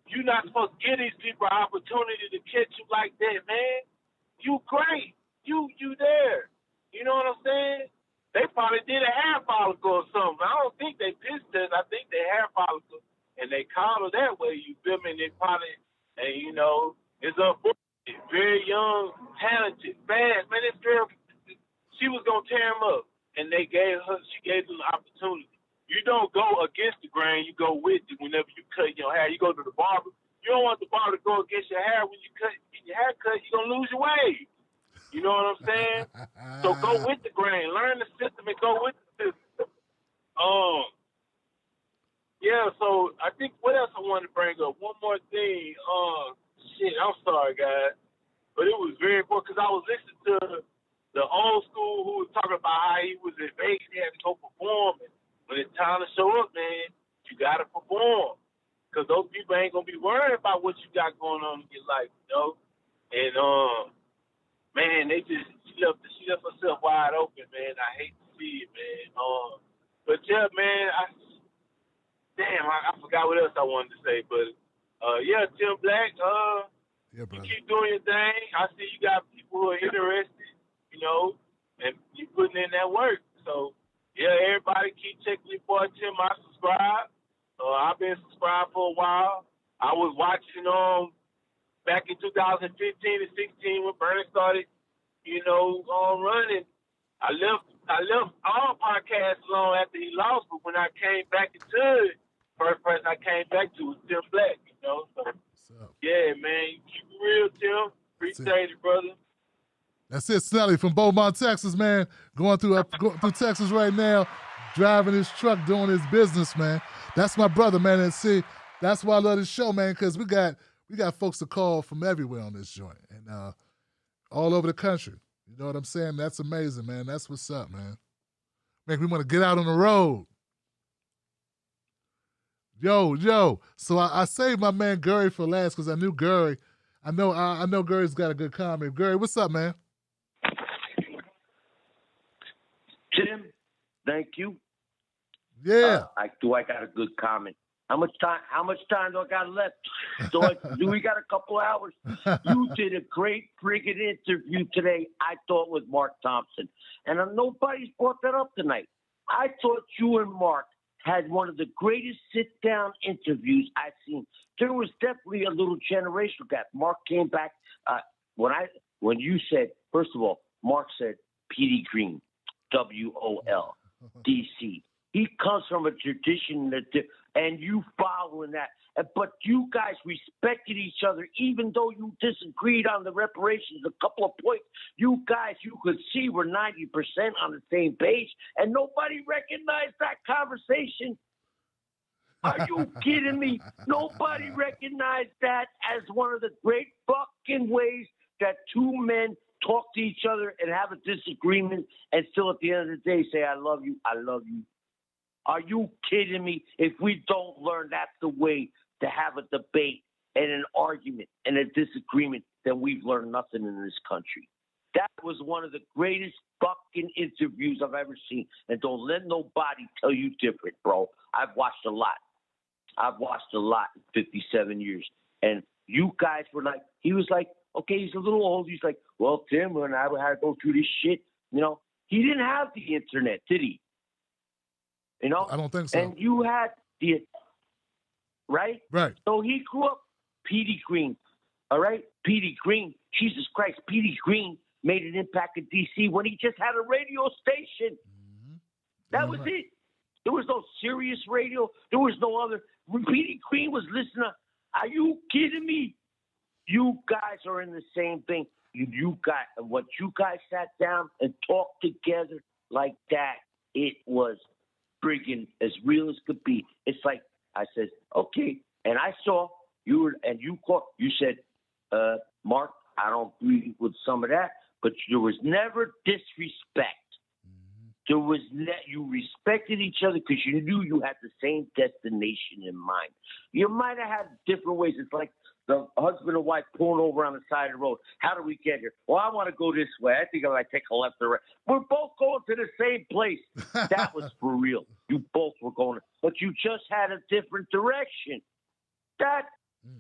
Speaker 15: you're not supposed to give these people an opportunity to catch you like that, man. You great. You there. You know what I'm saying? They probably did a hair follicle or something. I don't think they piss test. I think they hair follicle, and they called her that way. You feel me? And they probably, and it's unfortunate. Very young, talented, fast. Man, this girl, she was going to tear him up, and she gave them the opportunity. You don't go against the grain, you go with it whenever you cut your hair. You go to the barber. You don't want the barber to go against your hair when you get your hair cut, you're going to lose your wave. You know what I'm saying? So go with the grain. Learn the system and go with the system. Yeah, so I think what else I wanted to bring up? One more thing. I'm sorry, guys. But it was very important because I was listening to the old school who was talking about how he was in Vegas. He had to go perform. And when it's time to show up, man, you got to perform. Because those people ain't going to be worried about what you got going on in your life, you know? And, man, she left herself wide open, man. I hate to see it, man. But, yeah, man, I forgot what else I wanted to say. But, yeah, Tim Black,
Speaker 1: yeah,
Speaker 15: you keep doing your thing. I see you got people who are interested, you know, and you putting in that work. So, yeah, everybody keep checking your boy Tim. I subscribe. I've been subscribed for a while. I was watching back in 2015 and 16 when Bernie started, you know, running. I left all podcasts alone after he lost, but when I came back into it, first person I came back to was Tim Black, you know. So, yeah, man, keep it real, Tim. Appreciate it, brother.
Speaker 1: That's it, Snelly from Beaumont, Texas, man. Going through Texas right now, driving his truck, doing his business, man. That's my brother, man. And see, that's why I love this show, man, because we got folks to call from everywhere on this joint and all over the country. You know what I'm saying? That's amazing, man. That's what's up, man. Make me want to get out on the road. Yo. So I saved my man Gary for last because I knew Gary. I know Gary's got a good comment. Gary, what's up, man?
Speaker 16: Tim, thank you.
Speaker 1: Yeah.
Speaker 16: I got a good comment. How much time do I got left? Do we got a couple hours? You did a great friggin' interview today, I thought, with Mark Thompson. And nobody's brought that up tonight. I thought you and Mark had one of the greatest sit-down interviews I've seen. There was definitely a little generational gap. Mark came back when you said, first of all, Mark said Petey Green, WOL, DC. He comes from a tradition and you following that. But you guys respected each other, even though you disagreed on the reparations, a couple of points. You guys, you could see were 90% on the same page, and nobody recognized that conversation. Are you kidding me? Nobody recognized that as one of the great fucking ways that two men talk to each other and have a disagreement and still at the end of the day say, I love you, I love you. Are you kidding me? If we don't learn that's the way to have a debate and an argument and a disagreement, then we've learned nothing in this country. That was one of the greatest fucking interviews I've ever seen. And don't let nobody tell you different, bro. I've watched a lot in 57 years. And you guys were like, he was like, okay, he's a little old. He's like, well, Tim, when I had to go through this shit, you know, he didn't have the internet, did he? You know?
Speaker 1: I don't think so.
Speaker 16: And you had the, right?
Speaker 1: Right.
Speaker 16: So he grew up Petey Green, all right? Petey Green, Jesus Christ, Petey Green made an impact in D.C. when he just had a radio station. Mm-hmm. That was it. There was no Sirius radio. There was no other. When Petey Green was listening, are you kidding me? You guys are in the same thing. You guys sat down and talked together like that, it was friggin' as real as could be. It's like I said, okay, and I saw you said, Mark, I don't agree with some of that, but there was never disrespect. There was you respected each other because you knew you had the same destination in mind. You might have had different ways. It's like the husband and wife pulling over on the side of the road. How do we get here? Well, I want to go this way. I think I might take a left or right. We're both going to the same place. That was for real. You both were going, but you just had a different direction. That's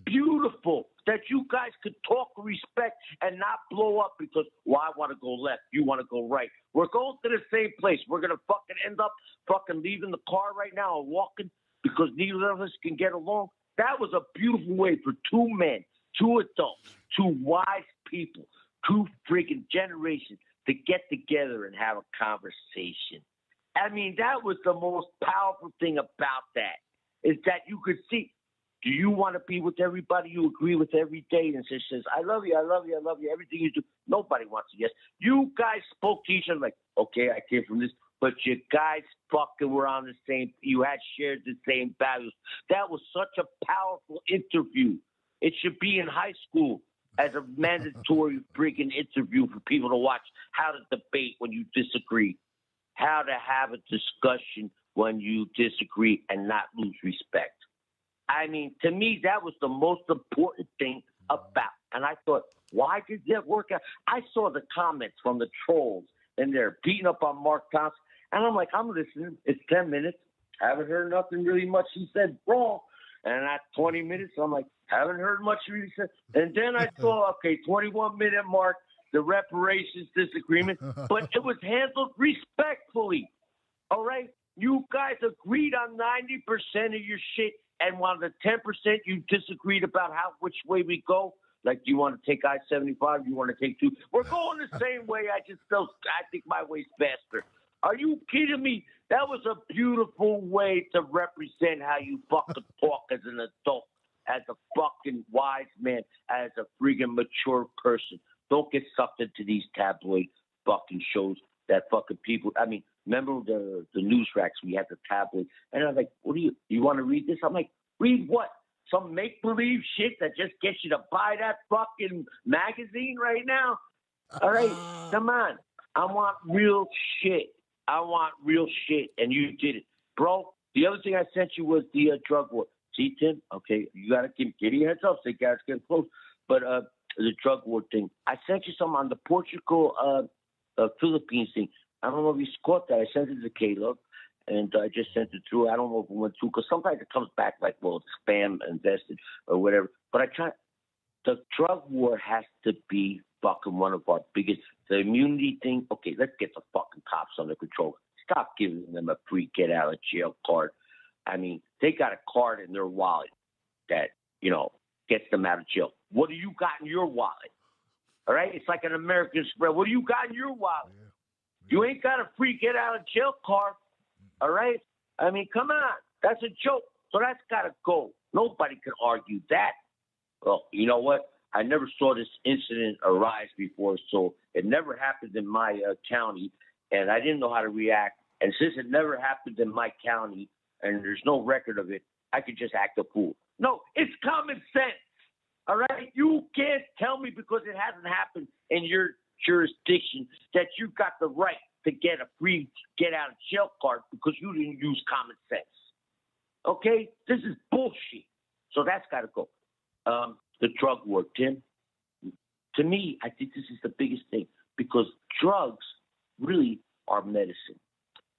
Speaker 16: beautiful that you guys could talk respect and not blow up because, well, I want to go left. You want to go right. We're going to the same place. We're going to fucking end up fucking leaving the car right now and walking because neither of us can get along. That was a beautiful way for two men, two adults, two wise people, two freaking generations to get together and have a conversation. I mean, that was the most powerful thing about that is that you could see Do you want to be with everybody you agree with every day and says, I love you, I love you, I love you, everything you do? Nobody wants to. Yes. You guys spoke to each other like, okay, I came from this, but you guys fucking were on the same, you had shared the same values. That was such a powerful interview. It should be in high school as a mandatory freaking interview for people to watch how to debate when you disagree, how to have a discussion when you disagree and not lose respect. I mean, to me, that was the most important thing about. And I thought, why did that work out? I saw the comments from the trolls, and they're beating up on Mark Thompson. And I'm like, I'm listening. It's 10 minutes. Haven't heard nothing really much he said wrong. And at 20 minutes, I'm like, haven't heard much he said. And then I saw, 21-minute mark, the reparations disagreement. But it was handled respectfully. All right? You guys agreed on 90% of your shit. And on the 10% you disagreed about which way we go, like, do you want to take I-75? Do you want to take 2? We're going the same way. I think my way's faster. Are you kidding me? That was a beautiful way to represent how you fucking talk as an adult, as a fucking wise man, as a friggin' mature person. Don't get sucked into these tabloid fucking shows that fucking people. I mean, remember the news racks? We had the tabloid, and I was like, "What do you want to read this?" I'm like, "Read what? Some make-believe shit that just gets you to buy that fucking magazine right now?" All right, come on. I want real shit. And you did it, bro. The other thing I sent you was the drug war. See, Tim? Okay, you gotta get your heads up. So guys getting close, but the drug war thing. I sent you some on the Portugal. Philippines thing. I don't know if you caught that. I sent it to Caleb, and I just sent it through. I don't know if it went through, because sometimes it comes back like, well, it's spam invested or whatever. But I try. The drug war has to be fucking one of our biggest. The immunity thing. Okay, let's get the fucking cops under control. Stop giving them a free get out of jail card. I mean, they got a card in their wallet that, gets them out of jail. What do you got in your wallet? All right, it's like an American Express. What do you got in your wallet? You ain't got a free get out of jail card. All right? I mean, come on. That's a joke. So that's got to go. Nobody can argue that. Well, you know what? I never saw this incident arise before, so it never happened in my county, and I didn't know how to react. And since it never happened in my county, and there's no record of it, I could just act a fool. No, it's common sense. All right? You can't tell me because it hasn't happened in your jurisdiction that you've got the right to get a free get out of jail card because you didn't use common sense. Okay? This is bullshit. So that's got to go. The drug war, Tim. To me, I think this is the biggest thing because drugs really are medicine.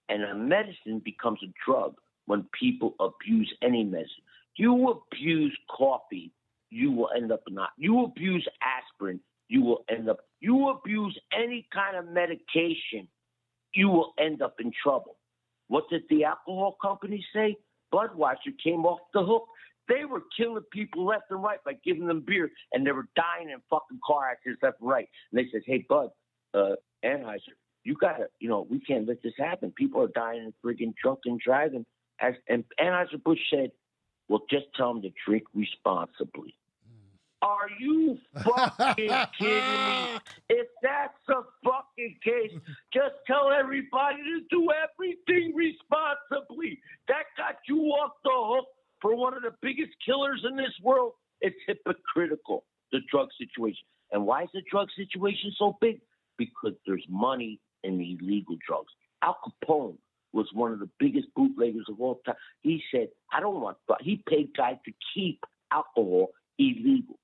Speaker 16: And a medicine becomes a drug when people abuse any medicine. You abuse coffee, you will end up not. You abuse aspirin, you will end up. You abuse any kind of medication, you will end up in trouble. What did the alcohol companies say? Budweiser came off the hook. They were killing people left and right by giving them beer, and they were dying in fucking car accidents left and right. And they said, hey, Bud, Anheuser, you got to, we can't let this happen. People are dying and friggin' drunk and driving. And Anheuser-Busch said, well, just tell them to drink responsibly. Are you fucking kidding me? If that's the fucking case, just tell everybody to do everything responsibly. That got you off the hook for one of the biggest killers in this world. It's hypocritical, the drug situation. And why is the drug situation so big? Because there's money in the illegal drugs. Al Capone was one of the biggest bootleggers of all time. He said, he paid guys to keep alcohol illegal.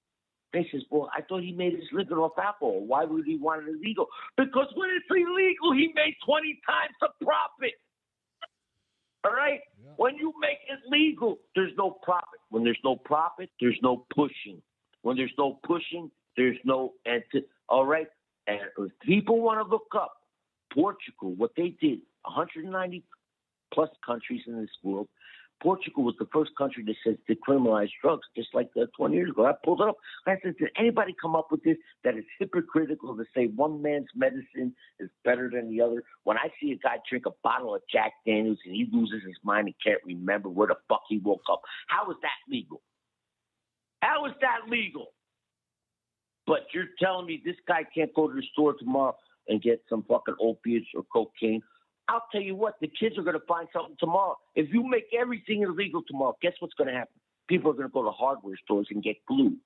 Speaker 16: They says, well, I thought he made his living off alcohol. Why would he want it illegal? Because when it's illegal, he made 20 times the profit. All right? Yeah. When you make it legal, there's no profit. When there's no profit, there's no pushing. When there's no pushing, there's no all right? And if people want to look up Portugal, what they did, 190 plus countries in this world, Portugal was the first country that says decriminalize drugs, just like 20 years ago. I pulled it up. I said, did anybody come up with this that is hypocritical to say one man's medicine is better than the other? When I see a guy drink a bottle of Jack Daniels and he loses his mind and can't remember where the fuck he woke up, how is that legal? How is that legal? But you're telling me this guy can't go to the store tomorrow and get some fucking opiates or cocaine? I'll tell you what, the kids are going to find something tomorrow. If you make everything illegal tomorrow, guess what's going to happen? People are going to go to hardware stores and get glue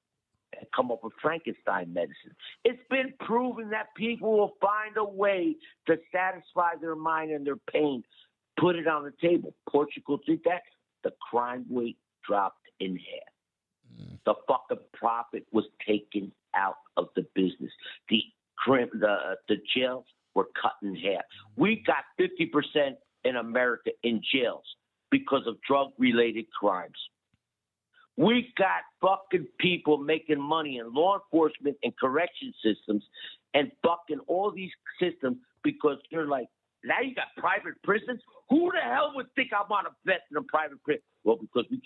Speaker 16: and come up with Frankenstein medicine. It's been proven that people will find a way to satisfy their mind and their pain. Put it on the table. Portugal did that. The crime rate dropped in half. The fucking profit was taken out of the business. The jails were cut in half. We got 50% in America in jails because of drug-related crimes. We got fucking people making money in law enforcement and correction systems and fucking all these systems because they're like, now you got private prisons? Who the hell would think I want to vet in a private prison? Well, because we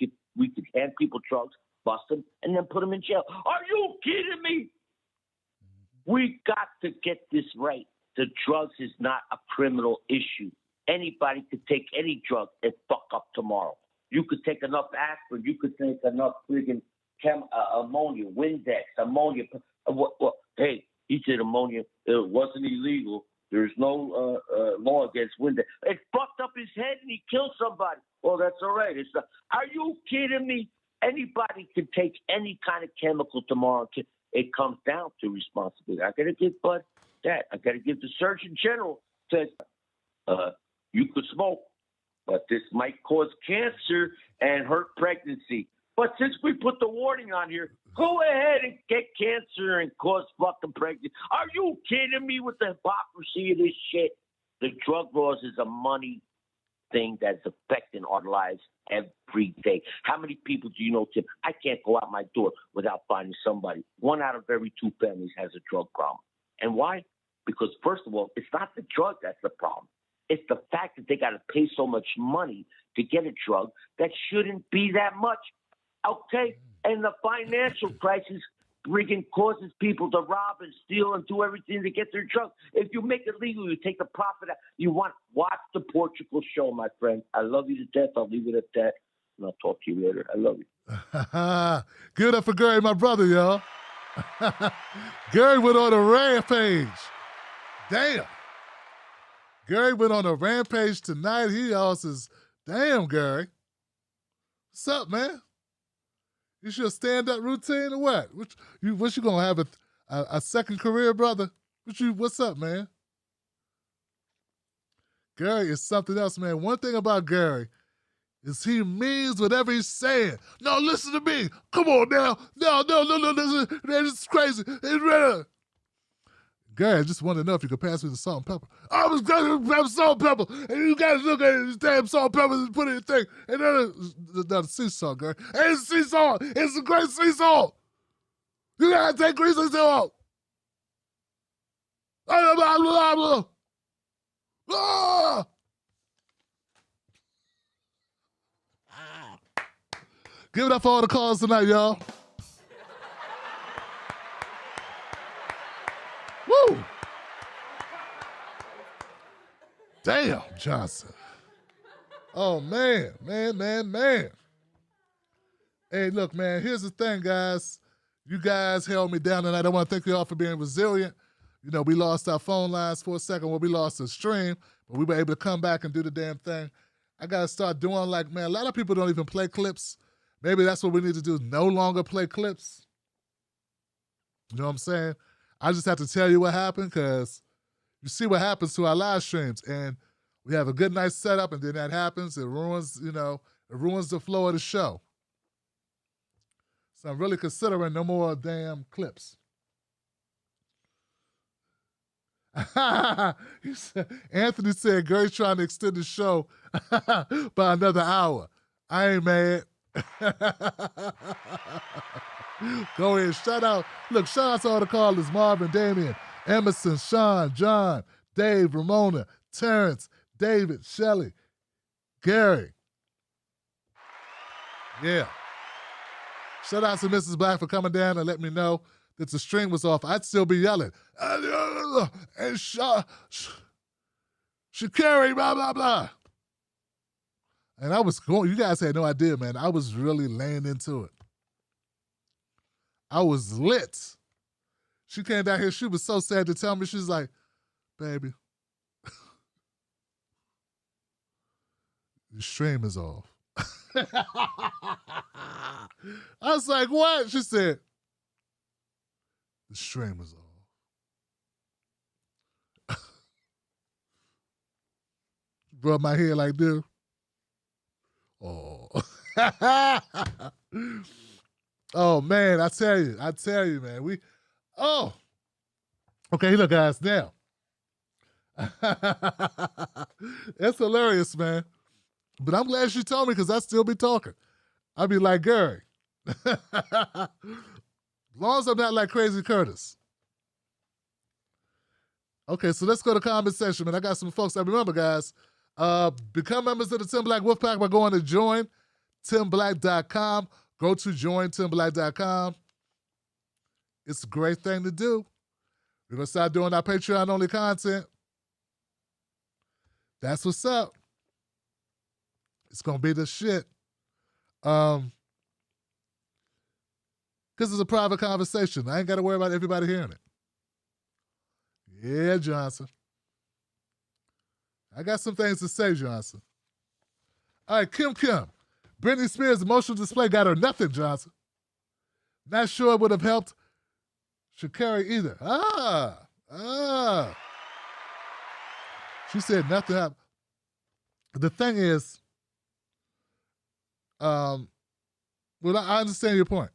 Speaker 16: could hand people drugs, bust them, and then put them in jail. Are you kidding me? We got to get this right. The drugs is not a criminal issue. Anybody could take any drug and fuck up tomorrow. You could take enough aspirin. You could take enough friggin' ammonia, Windex, ammonia. Hey, he said ammonia. It wasn't illegal. There's no law against Windex. It fucked up his head and he killed somebody. Well, that's all right. Are you kidding me? Anybody can take any kind of chemical tomorrow. It comes down to responsibility. I got to give Bud that. I got to give the Surgeon General says you could smoke, but this might cause cancer and hurt pregnancy. But since we put the warning on here, go ahead and get cancer and cause fucking pregnancy. Are you kidding me with the hypocrisy of this shit? The drug laws is a money thing that's affecting our lives every day. How many people do you know, Tim? I can't go out my door without finding somebody. 1 out of every 2 families has a drug problem. And why? Because, first of all, it's not the drug that's the problem. It's the fact that they got to pay so much money to get a drug that shouldn't be that much. Okay? And the financial crisis causes people to rob and steal and do everything to get their drugs. If you make it legal, you take the profit out. Watch the Portugal show, my friend. I love you to death. I'll leave it at that. And I'll talk to you later. I love you.
Speaker 1: Give it up for Gary, my brother, y'all. Gary went on a rampage. Damn. Gary went on a rampage tonight. He also says, damn, Gary. What's up, man? You should stand-up routine or what? What you gonna have a second career, brother? What's up, man? Gary is something else, man. One thing about Gary is he means whatever he's saying. No, listen to me. Come on now. No, this is crazy. Gary, I just want to know if you could pass me the salt and pepper. I was going to grab salt and pepper, and you guys look at this damn salt and pepper and put it in the thing. And then the sea salt, Gary. Hey, it's sea salt. It's a great sea salt. You gotta take grease and salt. Give it up for all the calls tonight, y'all. Woo! Damn, Johnson. Oh, man. Hey, look, man, here's the thing, guys. You guys held me down tonight. I want to thank you all for being resilient. You know, we lost our phone lines for a second. Well, we lost the stream, but we were able to come back and do the damn thing. I got to start doing like, man, a lot of people don't even play clips. Maybe that's what we need to do, no longer play clips. You know what I'm saying? I just have to tell you what happened because you see what happens to our live streams. And we have a good night setup, and then that happens. It ruins the flow of the show. So I'm really considering no more damn clips. Anthony said Gary's trying to extend the show by another hour. I ain't mad. Go ahead, shout out to all the callers: Marvin, Damien, Emerson, Sean, John, Dave, Ramona, Terrence, David, Shelley, Gary. Yeah. Shout out to Mrs. Black for coming down and letting me know that the string was off. I'd still be yelling. And Shacarri, blah, blah, blah. And I was going, you guys had no idea, man. I was really laying into it. I was lit. She came down here. She was so sad to tell me. She's like, baby, the stream is off. I was like, what? She said, the stream is off. Rub my head like this. Oh. Oh, man, I tell you, man. Okay, look, guys, now. It's hilarious, man. But I'm glad she told me because I'd still be talking. I'd be like, Gary. As long as I'm not like Crazy Curtis. Okay, so let's go to comment section, man. I got some folks. Remember, guys, become members of the Tim Black Wolfpack by going to jointimblack.com. Go to jointimblack.com. It's a great thing to do. We're going to start doing our Patreon-only content. That's what's up. It's going to be the shit. Because it's a private conversation. I ain't got to worry about everybody hearing it. Yeah, Johnson. I got some things to say, Johnson. All right, Kim. Britney Spears' emotional display got her nothing, Johnson. Not sure it would have helped Sha'Carri either. She said nothing happened. The thing is, well, I understand your point.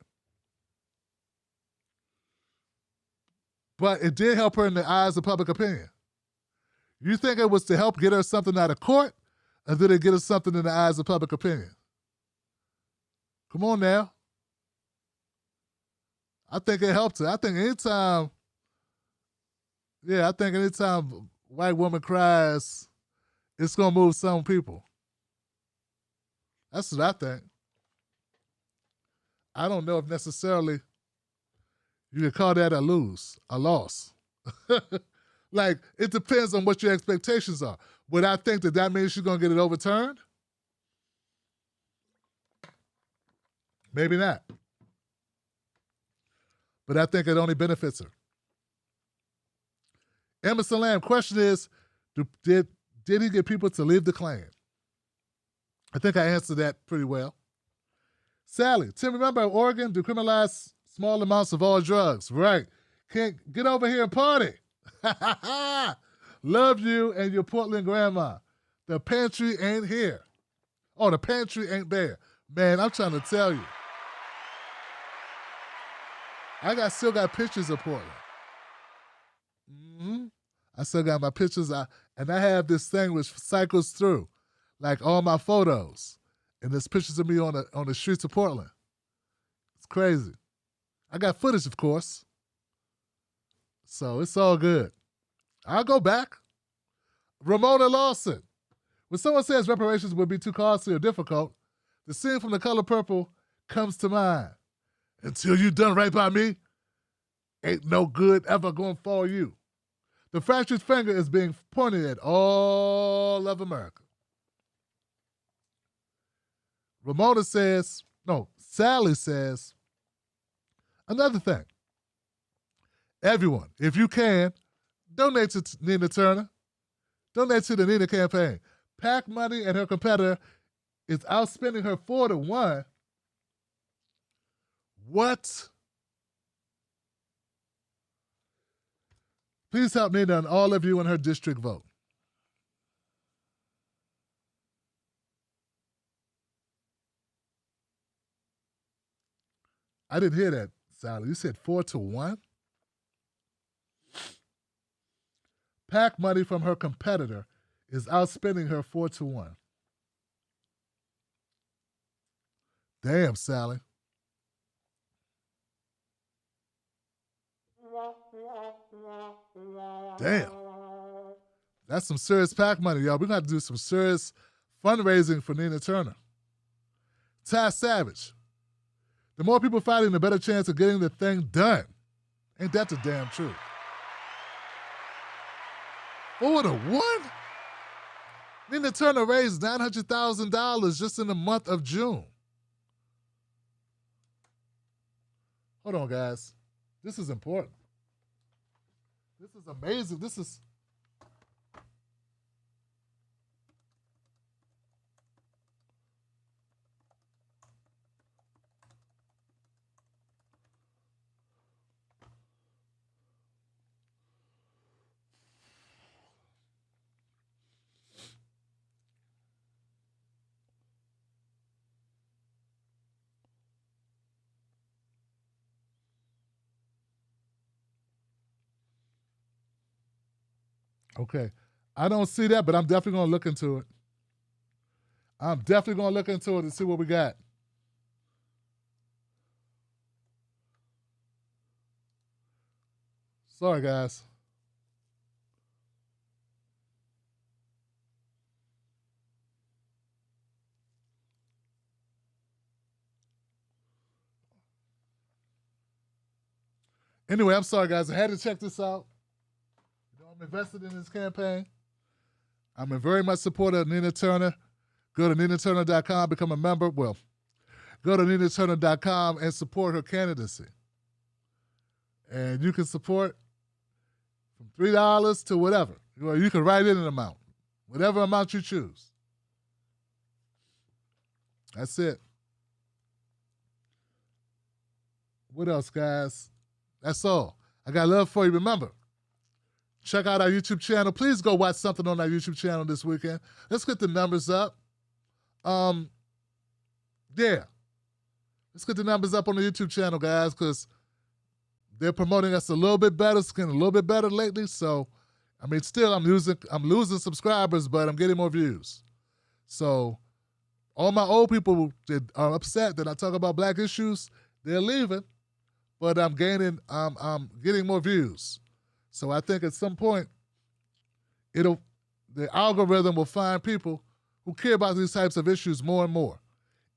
Speaker 1: But it did help her in the eyes of public opinion. You think it was to help get her something out of court, or did it get her something in the eyes of public opinion? Come on now. I think it helped her. I think anytime a white woman cries, it's going to move some people. That's what I think. I don't know if necessarily you can call that a loss. Like, it depends on what your expectations are. Would I think that means she's going to get it overturned? Maybe not. But I think it only benefits her. Emerson Lamb, question is, did he get people to leave the Klan? I think I answered that pretty well. Sally, Tim, remember Oregon decriminalized small amounts of all drugs. Right. Can't get over here and party. Love you and your Portland grandma. The pantry ain't here. Oh, the pantry ain't there. Man, I'm trying to tell you. I still got pictures of Portland. Mm-hmm. I still got my pictures. And I have this thing which cycles through, like all my photos. And there's pictures of me on the streets of Portland. It's crazy. I got footage, of course. So it's all good. I'll go back. Ramona Lawson. When someone says reparations would be too costly or difficult, the scene from The Color Purple comes to mind. Until you done right by me, ain't no good ever gonna fall you. The fractured finger is being pointed at all of America. Sally says, another thing. Everyone, if you can, donate to Nina Turner. Donate to the Nina campaign. PAC money and her competitor is outspending her 4-1. What? Please help Nina and all of you in her district vote. I didn't hear that, Sally. You said 4-1? PAC money from her competitor is outspending her 4-1. Damn, Sally. Damn. That's some serious PAC money, y'all. We're going to have to do some serious fundraising for Nina Turner. Ty Savage. The more people fighting, the better chance of getting the thing done. Ain't that the damn truth? 4-1? Nina Turner raised $900,000 just in the month of June. Hold on, guys. This is important. This is amazing. This is... Okay. I don't see that, but I'm definitely going to look into it. I'm definitely going to look into it and see what we got. Sorry, guys. Anyway, I'm sorry, guys. I had to check this out. I'm invested in this campaign. I'm a very much supporter of Nina Turner. Go to NinaTurner.com, become a member. Well, go to NinaTurner.com and support her candidacy. And you can support from $3 to whatever. You can write in an amount, whatever amount you choose. That's it. What else, guys? That's all. I got love for you. Remember, check out our YouTube channel. Please go watch something on our YouTube channel this weekend. Let's get the numbers up. Yeah. Let's get the numbers up on the YouTube channel, guys, because they're promoting us a little bit better. It's getting a little bit better lately. So, I mean, still, I'm losing subscribers, but I'm getting more views. So, all my old people that are upset that I talk about black issues, they're leaving, but I'm getting more views. So I think at some point, the algorithm will find people who care about these types of issues more and more,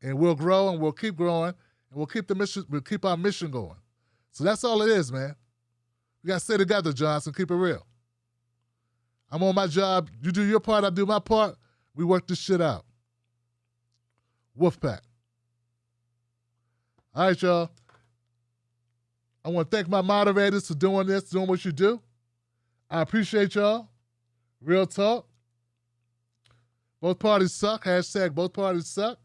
Speaker 1: and we'll grow and we'll keep growing and we'll keep our mission going. So that's all it is, man. We gotta stay together, Johnson. Keep it real. I'm on my job. You do your part. I do my part. We work this shit out. Wolfpack. All right, y'all. I want to thank my moderators for doing this, doing what you do. I appreciate y'all. Real talk. Both parties suck. Hashtag both parties suck.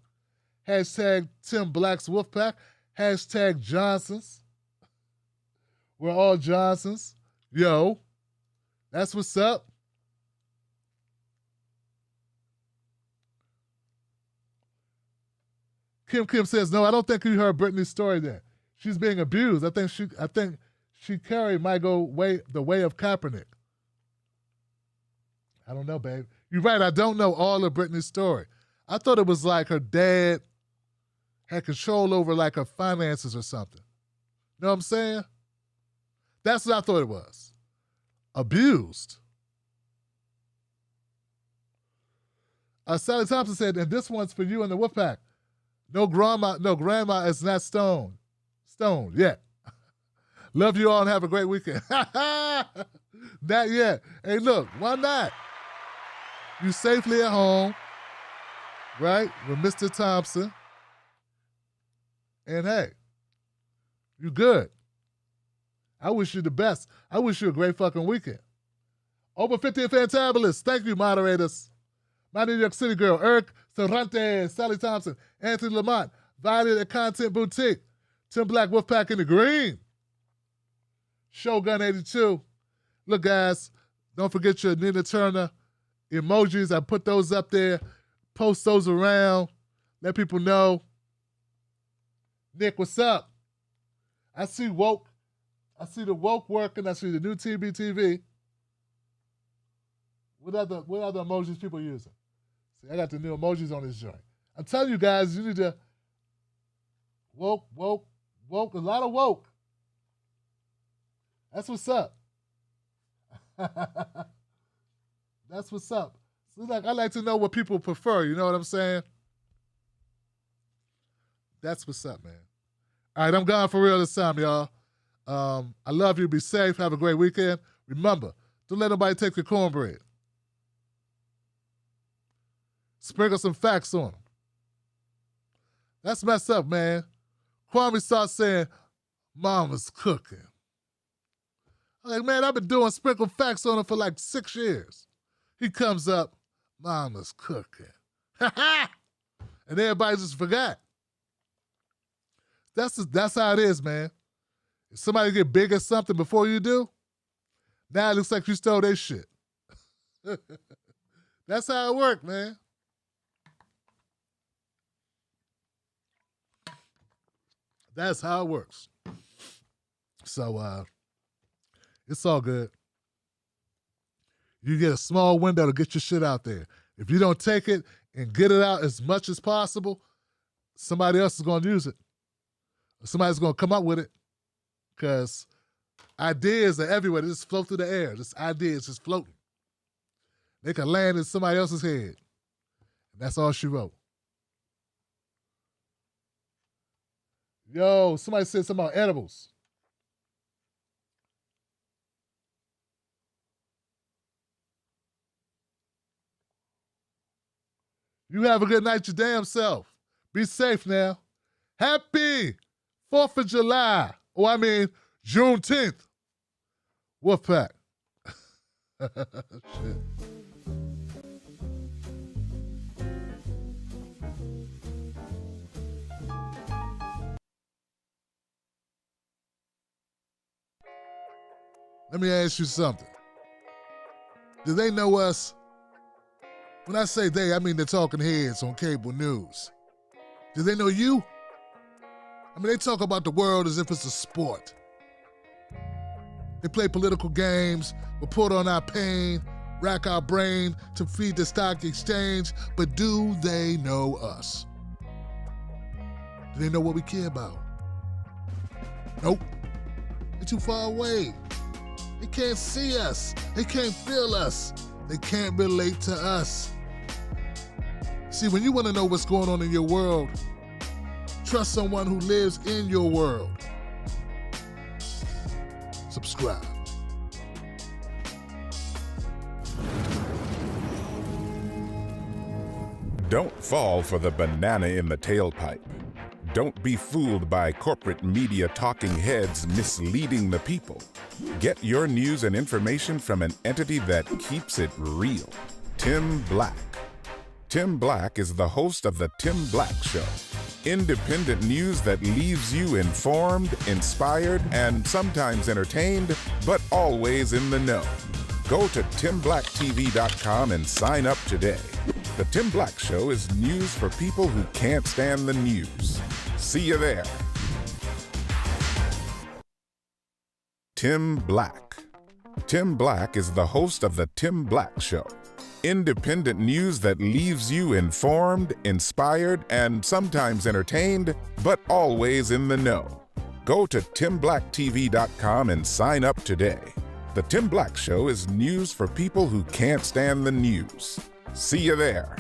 Speaker 1: Hashtag Tim Black's Wolfpack. Hashtag Johnsons. We're all Johnsons. Yo. That's what's up. Kim says, no, I don't think you heard Brittany's story there. She's being abused. I think Sha'Carri might go the way of Kaepernick. I don't know, babe. You're right. I don't know all of Brittany's story. I thought it was like her dad had control over like her finances or something. You know what I'm saying? That's what I thought it was. Abused. Sally Thompson said, and this one's for you in the Wolfpack. No grandma is not stoned yet. Love you all and have a great weekend. Not yet. Hey, look, why not? You safely at home, right, with Mr. Thompson. And hey, you good. I wish you the best. I wish you a great fucking weekend. Over 50 Fantabulous. Thank you, moderators. My New York City girl, Eric Cervantes, Sally Thompson, Anthony Lamont, Violet at Content Boutique, Tim Black Wolfpack in the green, Shogun 82. Look, guys, don't forget your Nina Turner emojis. I put those up there. Post those around. Let people know. Nick, what's up? I see woke. I see the woke working. I see the new TBTV. What other emojis people using? See, I got the new emojis on this joint. I'm telling you guys, you need to woke, a lot of woke. That's what's up. That's what's up. So I like to know what people prefer, you know what I'm saying? That's what's up, man. All right, I'm gone for real this time, y'all. I love you. Be safe. Have a great weekend. Remember, don't let nobody take your cornbread. Sprinkle some facts on them. That's messed up, man. Kwame starts saying, Mama's cooking. I'm like, man, I've been doing sprinkled facts on him for like 6 years. He comes up, Mama's cooking. And everybody just forgot. That's how it is, man. If somebody get big at something before you do, now it looks like you stole their shit. That's how it works, man. That's how it works. So, it's all good. You get a small window to get your shit out there. If you don't take it and get it out as much as possible, somebody else is going to use it. Somebody's going to come up with it, because ideas are everywhere. They just float through the air. This idea is just floating. They can land in somebody else's head. And that's all she wrote. Yo, somebody said something about edibles. You have a good night your damn self. Be safe now. Happy 4th of July. Oh, I mean, Juneteenth. Wolfpack. Shit. Let me ask you something. Do they know us? When I say they, I mean the talking heads on cable news. Do they know you? I mean, they talk about the world as if it's a sport. They play political games, report on our pain, rack our brain to feed the stock exchange, but do they know us? Do they know what we care about? Nope. They're too far away. They can't see us. They can't feel us. They can't relate to us. See, when you want to know what's going on in your world, trust someone who lives in your world. Subscribe.
Speaker 17: Don't fall for the banana in the tailpipe. Don't be fooled by corporate media talking heads misleading the people. Get your news and information from an entity that keeps it real. Tim Black. Tim Black is the host of The Tim Black Show. Independent news that leaves you informed, inspired, and sometimes entertained, but always in the know. Go to timblacktv.com and sign up today. The Tim Black Show is news for people who can't stand the news. See you there. Tim Black. Tim Black is the host of The Tim Black Show. Independent news that leaves you informed, inspired, and sometimes entertained, but always in the know. Go to timblacktv.com and sign up today. The Tim Black Show is news for people who can't stand the news. See you there.